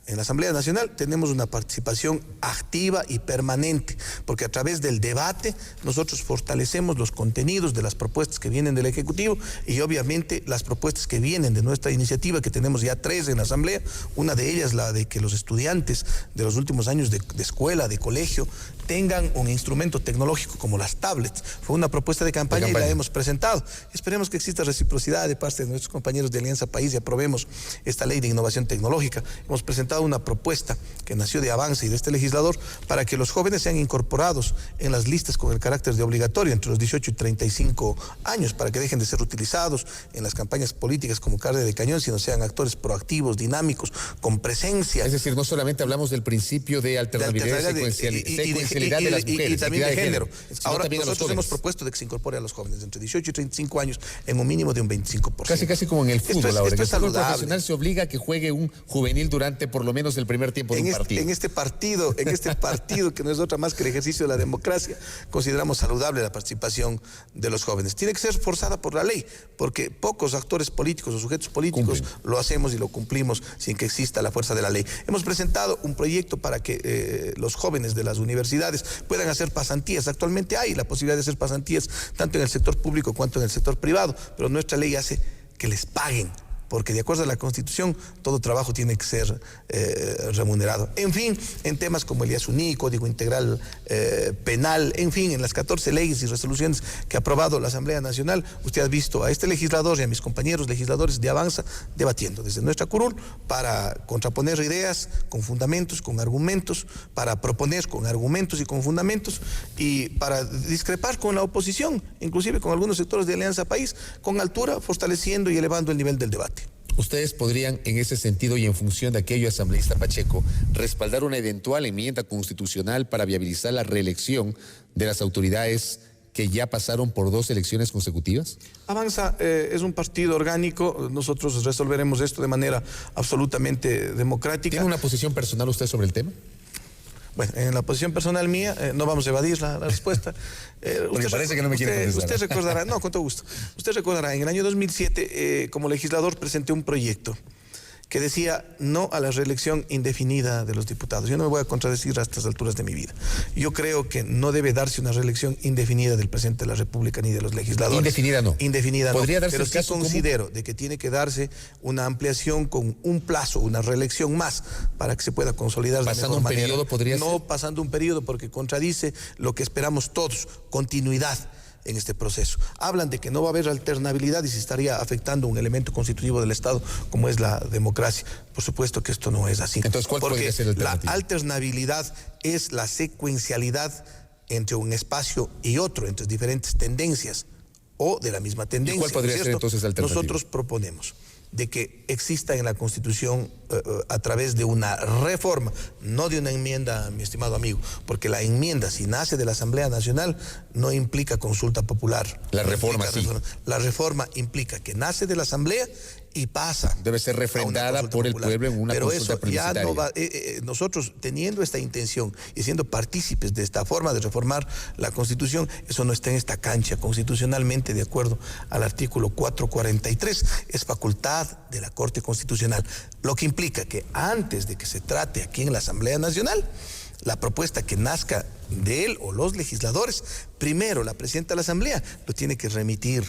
en la Asamblea Nacional tenemos una participación activa y permanente, porque a través del debate nosotros fortalecemos los contenidos de las propuestas que vienen del Ejecutivo y obviamente las propuestas que vienen de nuestra iniciativa, que tenemos ya 3 en la Asamblea. Una de ellas, la de que los estudiantes de los últimos años de escuela, de colegio, tengan un instrumento tecnológico como las tablets. Fue una propuesta de campaña y la hemos presentado. Esperemos que exista reciprocidad de parte de nuestros compañeros de Alianza País y aprobemos esta ley de innovación tecnológica. Hemos presentado una propuesta que nació de Avanza y de este legislador para que los jóvenes sean incorporados en las listas con el carácter de obligatorio entre los 18 y 35 años, para que dejen de ser utilizados en las campañas políticas como carne de cañón, sino sean actores proactivos, dinámicos, con presencia. Es decir, no solamente hablamos del principio de alternabilidad y secuencialidad de las mujeres, y también de género. Ahora también nosotros hemos propuesto de que se incorpore a los jóvenes entre 18 y 35 años en un mínimo de un 25%. Casi como en el fútbol ahora. Esto es el fútbol saludable. profesional se obliga a que juegue un juvenil durante por lo menos el primer tiempo de un partido. En este partido que no es otra más que el ejercicio de la democracia, consideramos saludable la participación de los jóvenes. Tiene que ser forzada por la ley, porque pocos actores políticos o sujetos políticos lo hacemos y lo cumplimos sin que exista la fuerza de la ley. Hemos presentado un proyecto para que los jóvenes de las universidades puedan hacer pasantías. Actualmente hay la posibilidad de hacer pasantías tanto en el sector público cuanto en el sector privado, pero nuestra ley hace que les paguen, porque de acuerdo a la Constitución todo trabajo tiene que ser remunerado. En fin, en temas como el IASUNI, Código Integral Penal, en fin, en las 14 leyes y resoluciones que ha aprobado la Asamblea Nacional, usted ha visto a este legislador y a mis compañeros legisladores de Avanza debatiendo desde nuestra curul para contraponer ideas con fundamentos, con argumentos, para proponer con argumentos y con fundamentos y para discrepar con la oposición, inclusive con algunos sectores de Alianza País, con altura, fortaleciendo y elevando el nivel del debate. ¿Ustedes podrían, en ese sentido y en función de aquello, asambleísta Pacheco, respaldar una eventual enmienda constitucional para viabilizar la reelección de las autoridades que ya pasaron por 2 elecciones consecutivas? Avanza es un partido orgánico, nosotros resolveremos esto de manera absolutamente democrática. ¿Tiene una posición personal usted sobre el tema? Bueno, en la posición personal mía, no vamos a evadir la respuesta. Porque parece que no me quiere contestar. Usted recordará, no, con todo gusto. Usted recordará, en el año 2007, como legislador, presenté un proyecto que decía no a la reelección indefinida de los diputados. Yo no me voy a contradecir a estas alturas de mi vida. Yo creo que no debe darse una reelección indefinida del presidente de la República ni de los legisladores. Indefinida no. Indefinida no. ¿Podría darse pero el sí caso considero de que tiene que darse una ampliación con un plazo, una reelección más, para que se pueda consolidar de mejor manera. ¿Pasando un periodo podría ser? No pasando un periodo, porque contradice lo que esperamos todos, continuidad en este proceso. Hablan de que no va a haber alternabilidad y se estaría afectando un elemento constitutivo del Estado como es la democracia. Por supuesto que esto no es así. Entonces, ¿cuál podría ser el la alternabilidad es la secuencialidad entre un espacio y otro, entre diferentes tendencias o de la misma tendencia. ¿Y cuál podría ser entonces la alternativa? Nosotros proponemos de que exista en la Constitución a través de una reforma, no de una enmienda, mi estimado amigo, porque la enmienda, si nace de la Asamblea Nacional, no implica consulta popular. La reforma sí. La reforma implica que nace de la Asamblea y pasa. Debe ser refrendada por el pueblo en una consulta plebiscitaria. Pero eso ya no va, nosotros teniendo esta intención y siendo partícipes de esta forma de reformar la Constitución, eso no está en esta cancha. Constitucionalmente, de acuerdo al artículo 443, es facultad de la Corte Constitucional, lo que implica que antes de que se trate aquí en la Asamblea Nacional, la propuesta que nazca de él o los legisladores, primero la presidenta de la Asamblea lo tiene que remitir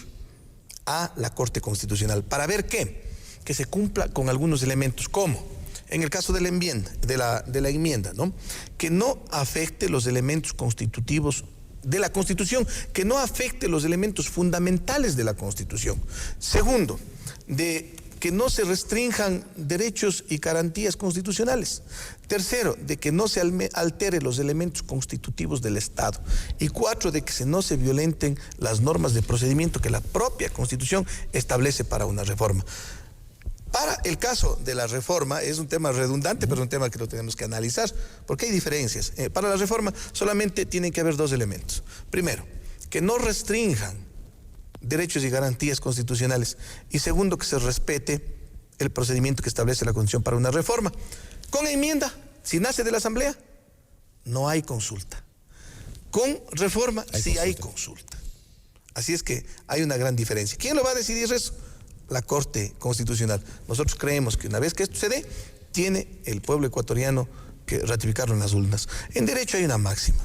a la Corte Constitucional para ver que se cumpla con algunos elementos, como en el caso de la enmienda, ¿no? Que no afecte los elementos constitutivos de la Constitución, que no afecte los elementos fundamentales de la Constitución. Segundo, de que no se restrinjan derechos y garantías constitucionales. Tercero, de que no se altere los elementos constitutivos del Estado. Y 4, de que no se violenten las normas de procedimiento que la propia Constitución establece para una reforma. Para el caso de la reforma, es un tema redundante, pero es un tema que lo tenemos que analizar, porque hay diferencias. Para la reforma solamente tienen que haber 2 elementos. Primero, que no restrinjan derechos y garantías constitucionales. Y segundo, que se respete el procedimiento que establece la Constitución para una reforma. Con enmienda, si nace de la Asamblea, no hay consulta. Con reforma, sí hay consulta. Así es que hay una gran diferencia. ¿Quién lo va a decidir eso? La Corte Constitucional. Nosotros creemos que una vez que esto se dé, tiene el pueblo ecuatoriano que ratificarlo en las urnas. En derecho hay una máxima.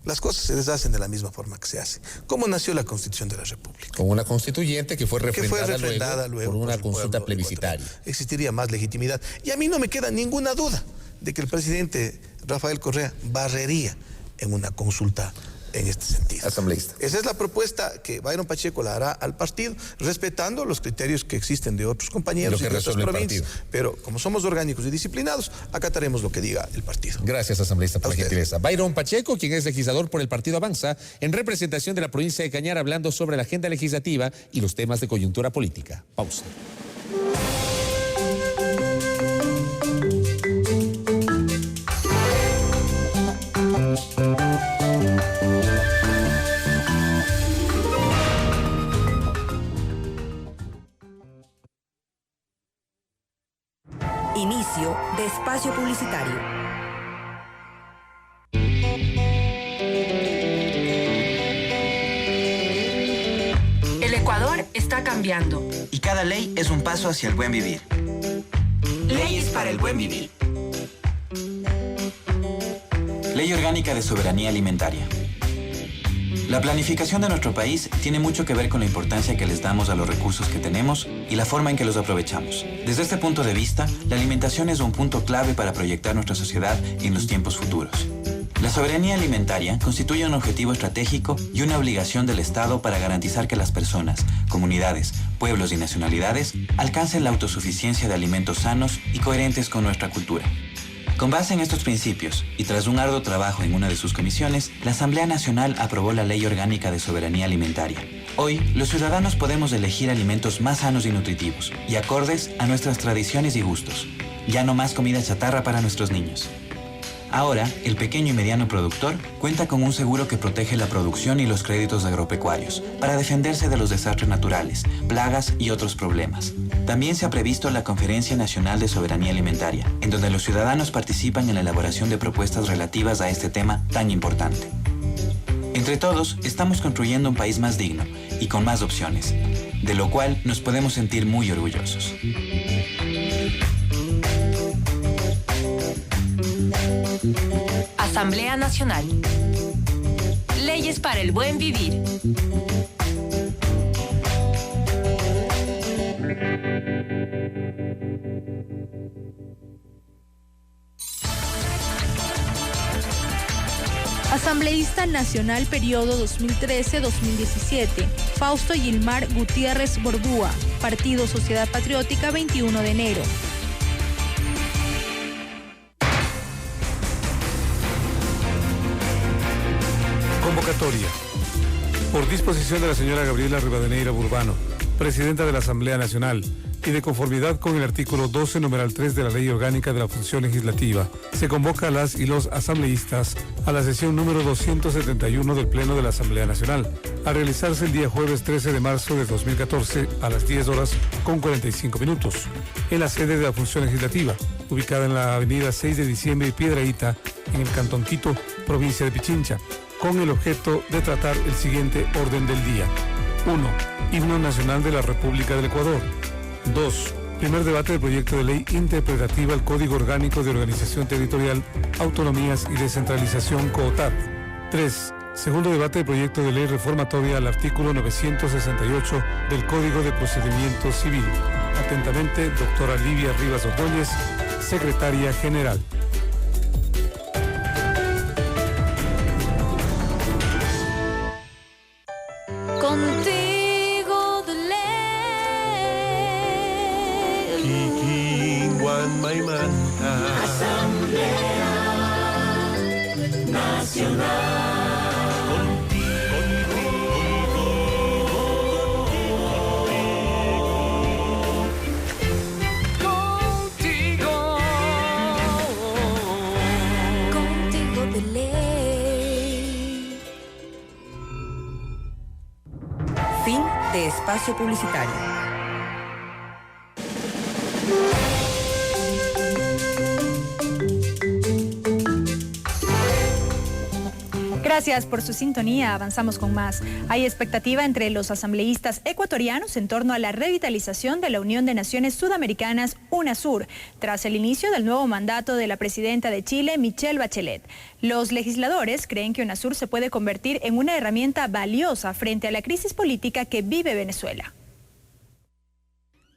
Las cosas se deshacen de la misma forma que se hace. ¿Cómo nació la Constitución de la República? Con una constituyente que fue refrendada luego por una consulta plebiscitaria. Existiría más legitimidad. Y a mí no me queda ninguna duda de que el presidente Rafael Correa barrería en una consulta en este sentido. Asambleísta. Esa es la propuesta que Byron Pacheco la hará al partido, respetando los criterios que existen de otros compañeros y de otras provincias. Pero como somos orgánicos y disciplinados, acataremos lo que diga el partido. Gracias, asambleísta, por la gentileza. Byron Pacheco, quien es legislador por el Partido Avanza, en representación de la provincia de Cañar, hablando sobre la agenda legislativa y los temas de coyuntura política. Pausa. Inicio de espacio publicitario. El Ecuador está cambiando. Y cada ley es un paso hacia el buen vivir. Leyes para el buen vivir. Ley Orgánica de Soberanía Alimentaria. La planificación de nuestro país tiene mucho que ver con la importancia que les damos a los recursos que tenemos y la forma en que los aprovechamos. Desde este punto de vista, la alimentación es un punto clave para proyectar nuestra sociedad en los tiempos futuros. La soberanía alimentaria constituye un objetivo estratégico y una obligación del Estado para garantizar que las personas, comunidades, pueblos y nacionalidades alcancen la autosuficiencia de alimentos sanos y coherentes con nuestra cultura. Con base en estos principios, y tras un arduo trabajo en una de sus comisiones, la Asamblea Nacional aprobó la Ley Orgánica de Soberanía Alimentaria. Hoy, los ciudadanos podemos elegir alimentos más sanos y nutritivos, y acordes a nuestras tradiciones y gustos. Ya no más comida chatarra para nuestros niños. Ahora, el pequeño y mediano productor cuenta con un seguro que protege la producción y los créditos agropecuarios para defenderse de los desastres naturales, plagas y otros problemas. También se ha previsto la Conferencia Nacional de Soberanía Alimentaria, en donde los ciudadanos participan en la elaboración de propuestas relativas a este tema tan importante. Entre todos, estamos construyendo un país más digno y con más opciones, de lo cual nos podemos sentir muy orgullosos. Asamblea Nacional. Leyes para el buen vivir. Asambleísta Nacional periodo 2013-2017, Fausto Gilmar Gutiérrez Borbúa, Partido Sociedad Patriótica, 21 de enero. Convocatoria. Por disposición de la señora Gabriela Rivadeneira Burbano, presidenta de la Asamblea Nacional, y de conformidad con el artículo 12, numeral 3 de la Ley Orgánica de la Función Legislativa, se convoca a las y los asambleístas a la sesión número 271 del Pleno de la Asamblea Nacional, a realizarse el día jueves 13 de marzo de 2014 a las 10 horas con 45 minutos, en la sede de la Función Legislativa, ubicada en la avenida 6 de diciembre y Piedrahíta, en el Cantón Quito, provincia de Pichincha, con el objeto de tratar el siguiente orden del día. 1. Himno Nacional de la República del Ecuador. 2. Primer debate del proyecto de ley interpretativa al Código Orgánico de Organización Territorial, Autonomías y Descentralización COOTAD. 3. Segundo debate del proyecto de ley reformatoria al artículo 968 del Código de Procedimiento Civil. Atentamente, doctora Livia Rivas Ordóñez, Secretaria General. Contigo de ley. Asamblea Nacional. Contigo de ley. Fin de espacio publicitario. Gracias por su sintonía. Avanzamos con más. Hay expectativa entre los asambleístas ecuatorianos en torno a la revitalización de la Unión de Naciones Sudamericanas, UNASUR, tras el inicio del nuevo mandato de la presidenta de Chile, Michelle Bachelet. Los legisladores creen que UNASUR se puede convertir en una herramienta valiosa frente a la crisis política que vive Venezuela.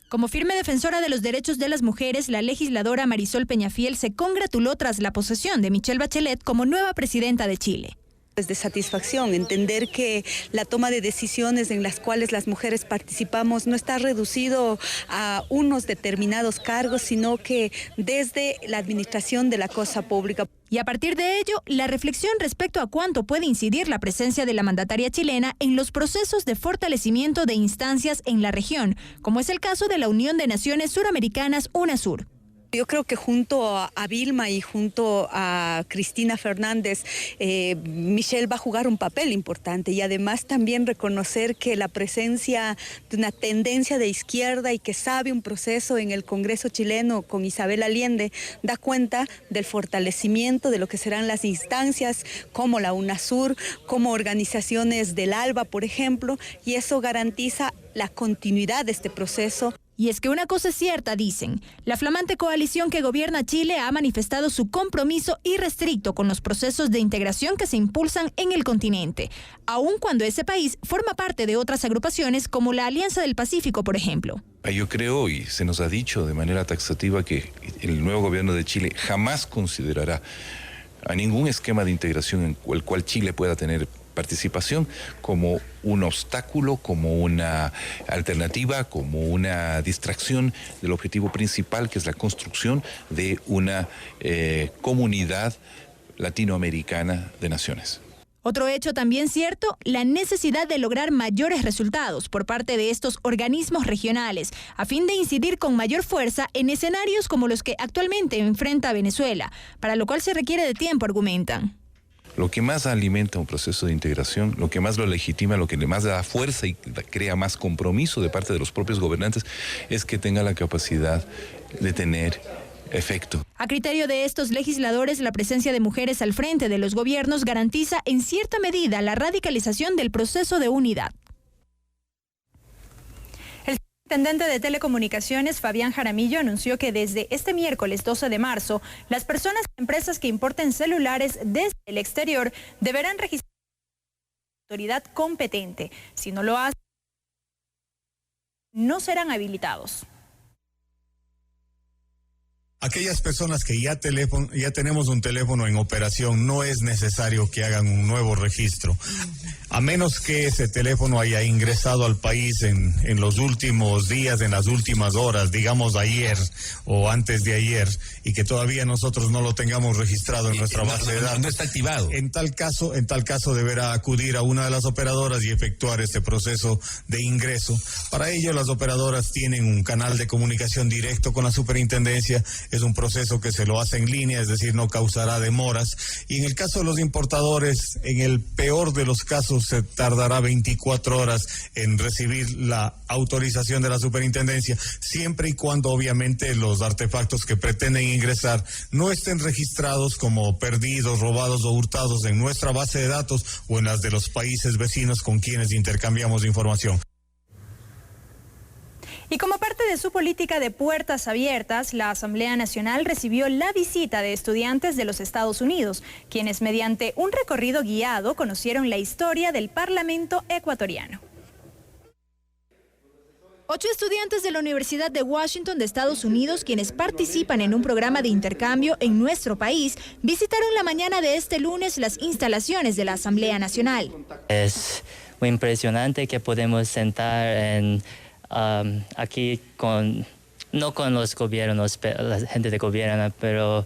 Como firme defensora de los derechos de las mujeres, la legisladora Marisol Peñafiel se congratuló tras la posesión de Michelle Bachelet como nueva presidenta de Chile. De satisfacción, entender que la toma de decisiones en las cuales las mujeres participamos no está reducido a unos determinados cargos, sino que desde la administración de la cosa pública. Y a partir de ello, la reflexión respecto a cuánto puede incidir la presencia de la mandataria chilena en los procesos de fortalecimiento de instancias en la región, como es el caso de la Unión de Naciones Suramericanas, UNASUR. Yo creo que junto a Vilma y junto a Cristina Fernández, Michelle va a jugar un papel importante y además también reconocer que la presencia de una tendencia de izquierda y que sabe un proceso en el Congreso chileno con Isabel Allende da cuenta del fortalecimiento de lo que serán las instancias como la UNASUR, como organizaciones del ALBA, por ejemplo, y eso garantiza la continuidad de este proceso. Y es que una cosa es cierta, dicen. La flamante coalición que gobierna Chile ha manifestado su compromiso irrestricto con los procesos de integración que se impulsan en el continente, aun cuando ese país forma parte de otras agrupaciones como la Alianza del Pacífico, por ejemplo. Yo creo, y se nos ha dicho de manera taxativa, que el nuevo gobierno de Chile jamás considerará a ningún esquema de integración en el cual Chile pueda tener participación como un obstáculo, como una alternativa, como una distracción del objetivo principal, que es la construcción de una comunidad latinoamericana de naciones. Otro hecho también cierto, la necesidad de lograr mayores resultados por parte de estos organismos regionales, a fin de incidir con mayor fuerza en escenarios como los que actualmente enfrenta Venezuela, para lo cual se requiere de tiempo, argumentan. Lo que más alimenta un proceso de integración, lo que más lo legitima, lo que le más da fuerza y crea más compromiso de parte de los propios gobernantes es que tenga la capacidad de tener efecto. A criterio de estos legisladores, la presencia de mujeres al frente de los gobiernos garantiza en cierta medida la radicalización del proceso de unidad. El intendente de Telecomunicaciones, Fabián Jaramillo, anunció que desde este miércoles 12 de marzo, las personas y empresas que importen celulares desde el exterior deberán registrar a la autoridad competente. Si no lo hacen, no serán habilitados. Aquellas personas que ya tenemos un teléfono en operación, no es necesario que hagan un nuevo registro. A menos que ese teléfono haya ingresado al país en los últimos días, en las últimas horas, digamos ayer o antes de ayer, y que todavía nosotros no lo tengamos registrado en nuestra base de datos. No está activado. En tal caso deberá acudir a una de las operadoras y efectuar este proceso de ingreso. Para ello, las operadoras tienen un canal de comunicación directo con la superintendencia. Es un proceso que se lo hace en línea, es decir, no causará demoras. Y en el caso de los importadores, en el peor de los casos, se tardará 24 horas en recibir la autorización de la superintendencia, siempre y cuando obviamente los artefactos que pretenden ingresar no estén registrados como perdidos, robados o hurtados en nuestra base de datos o en las de los países vecinos con quienes intercambiamos información. Y como parte de su política de puertas abiertas, la Asamblea Nacional recibió la visita de estudiantes de los Estados Unidos, quienes mediante un recorrido guiado conocieron la historia del Parlamento ecuatoriano. 8 estudiantes de la Universidad de Washington de Estados Unidos, quienes participan en un programa de intercambio en nuestro país, visitaron la mañana de este lunes las instalaciones de la Asamblea Nacional. Es muy impresionante que podemos sentar aquí no con los gobiernos, la gente de gobierno, pero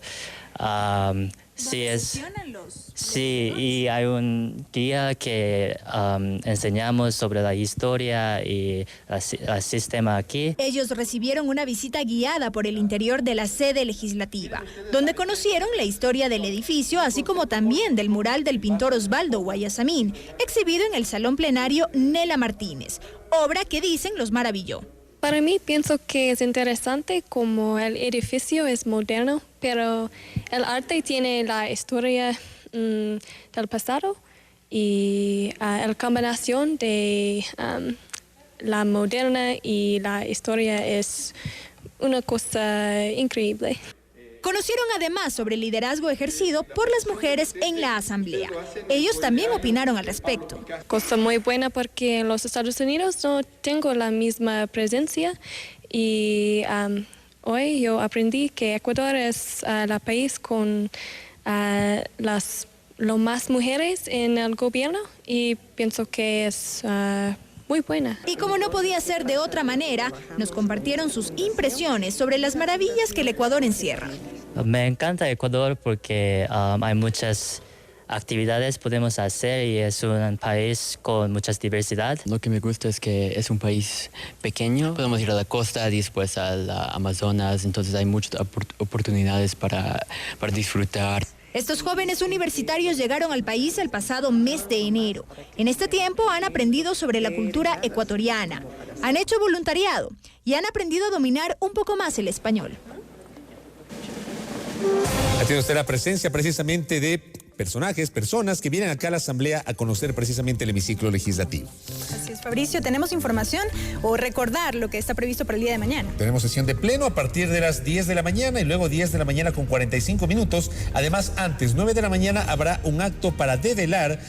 sí, y hay un guía que enseñamos sobre la historia y el sistema aquí. Ellos recibieron una visita guiada por el interior de la sede legislativa, donde conocieron la historia del edificio, así como también del mural del pintor Osvaldo Guayasamín, exhibido en el Salón Plenario Nela Martínez, obra que dicen los maravilló. Para mí pienso que es interesante como el edificio es moderno, pero el arte tiene la historia del pasado y la combinación de la moderna y la historia es una cosa increíble. Conocieron además sobre el liderazgo ejercido por las mujeres en la Asamblea. Ellos también opinaron al respecto. Cosa muy buena porque en los Estados Unidos no tengo la misma presencia y hoy yo aprendí que Ecuador es el país con lo más mujeres en el gobierno y pienso que es muy buena. Y como no podía ser de otra manera, nos compartieron sus impresiones sobre las maravillas que el Ecuador encierra. Me encanta Ecuador porque hay muchas actividades que podemos hacer y es un país con mucha diversidad. Lo que me gusta es que es un país pequeño. Podemos ir a la costa, después al Amazonas, entonces hay muchas oportunidades para disfrutar. Estos jóvenes universitarios llegaron al país el pasado mes de enero. En este tiempo han aprendido sobre la cultura ecuatoriana, han hecho voluntariado y han aprendido a dominar un poco más el español. Ha tenido usted la presencia precisamente de personas que vienen acá a la Asamblea a conocer precisamente el hemiciclo legislativo. Así es, Fabricio, ¿tenemos información o recordar lo que está previsto para el día de mañana? Tenemos sesión de pleno a partir de las 10 de la mañana y luego 10 de la mañana con 45 minutos. Además, antes, 9 de la mañana, habrá un acto para develar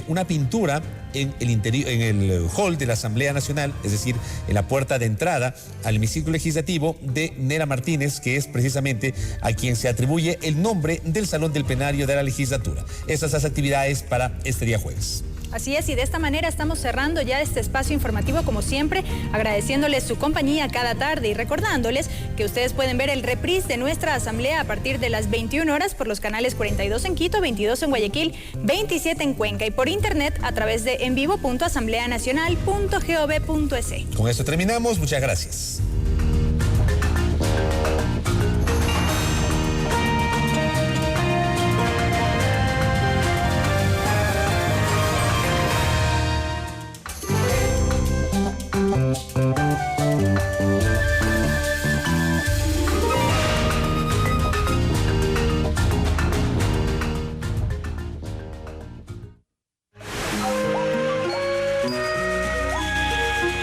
una pintura en el interior, en el hall de la Asamblea Nacional, es decir, en la puerta de entrada al hemiciclo legislativo de Nela Martínez, que es precisamente a quien se atribuye el nombre del Salón del Plenario de la Legislatura. Estas son las actividades para este día jueves. Así es, y de esta manera estamos cerrando ya este espacio informativo, como siempre, agradeciéndoles su compañía cada tarde y recordándoles que ustedes pueden ver el reprise de nuestra asamblea a partir de las 21 horas por los canales 42 en Quito, 22 en Guayaquil, 27 en Cuenca y por internet a través de envivo.asambleanacional.gov.es. Con esto terminamos, muchas gracias.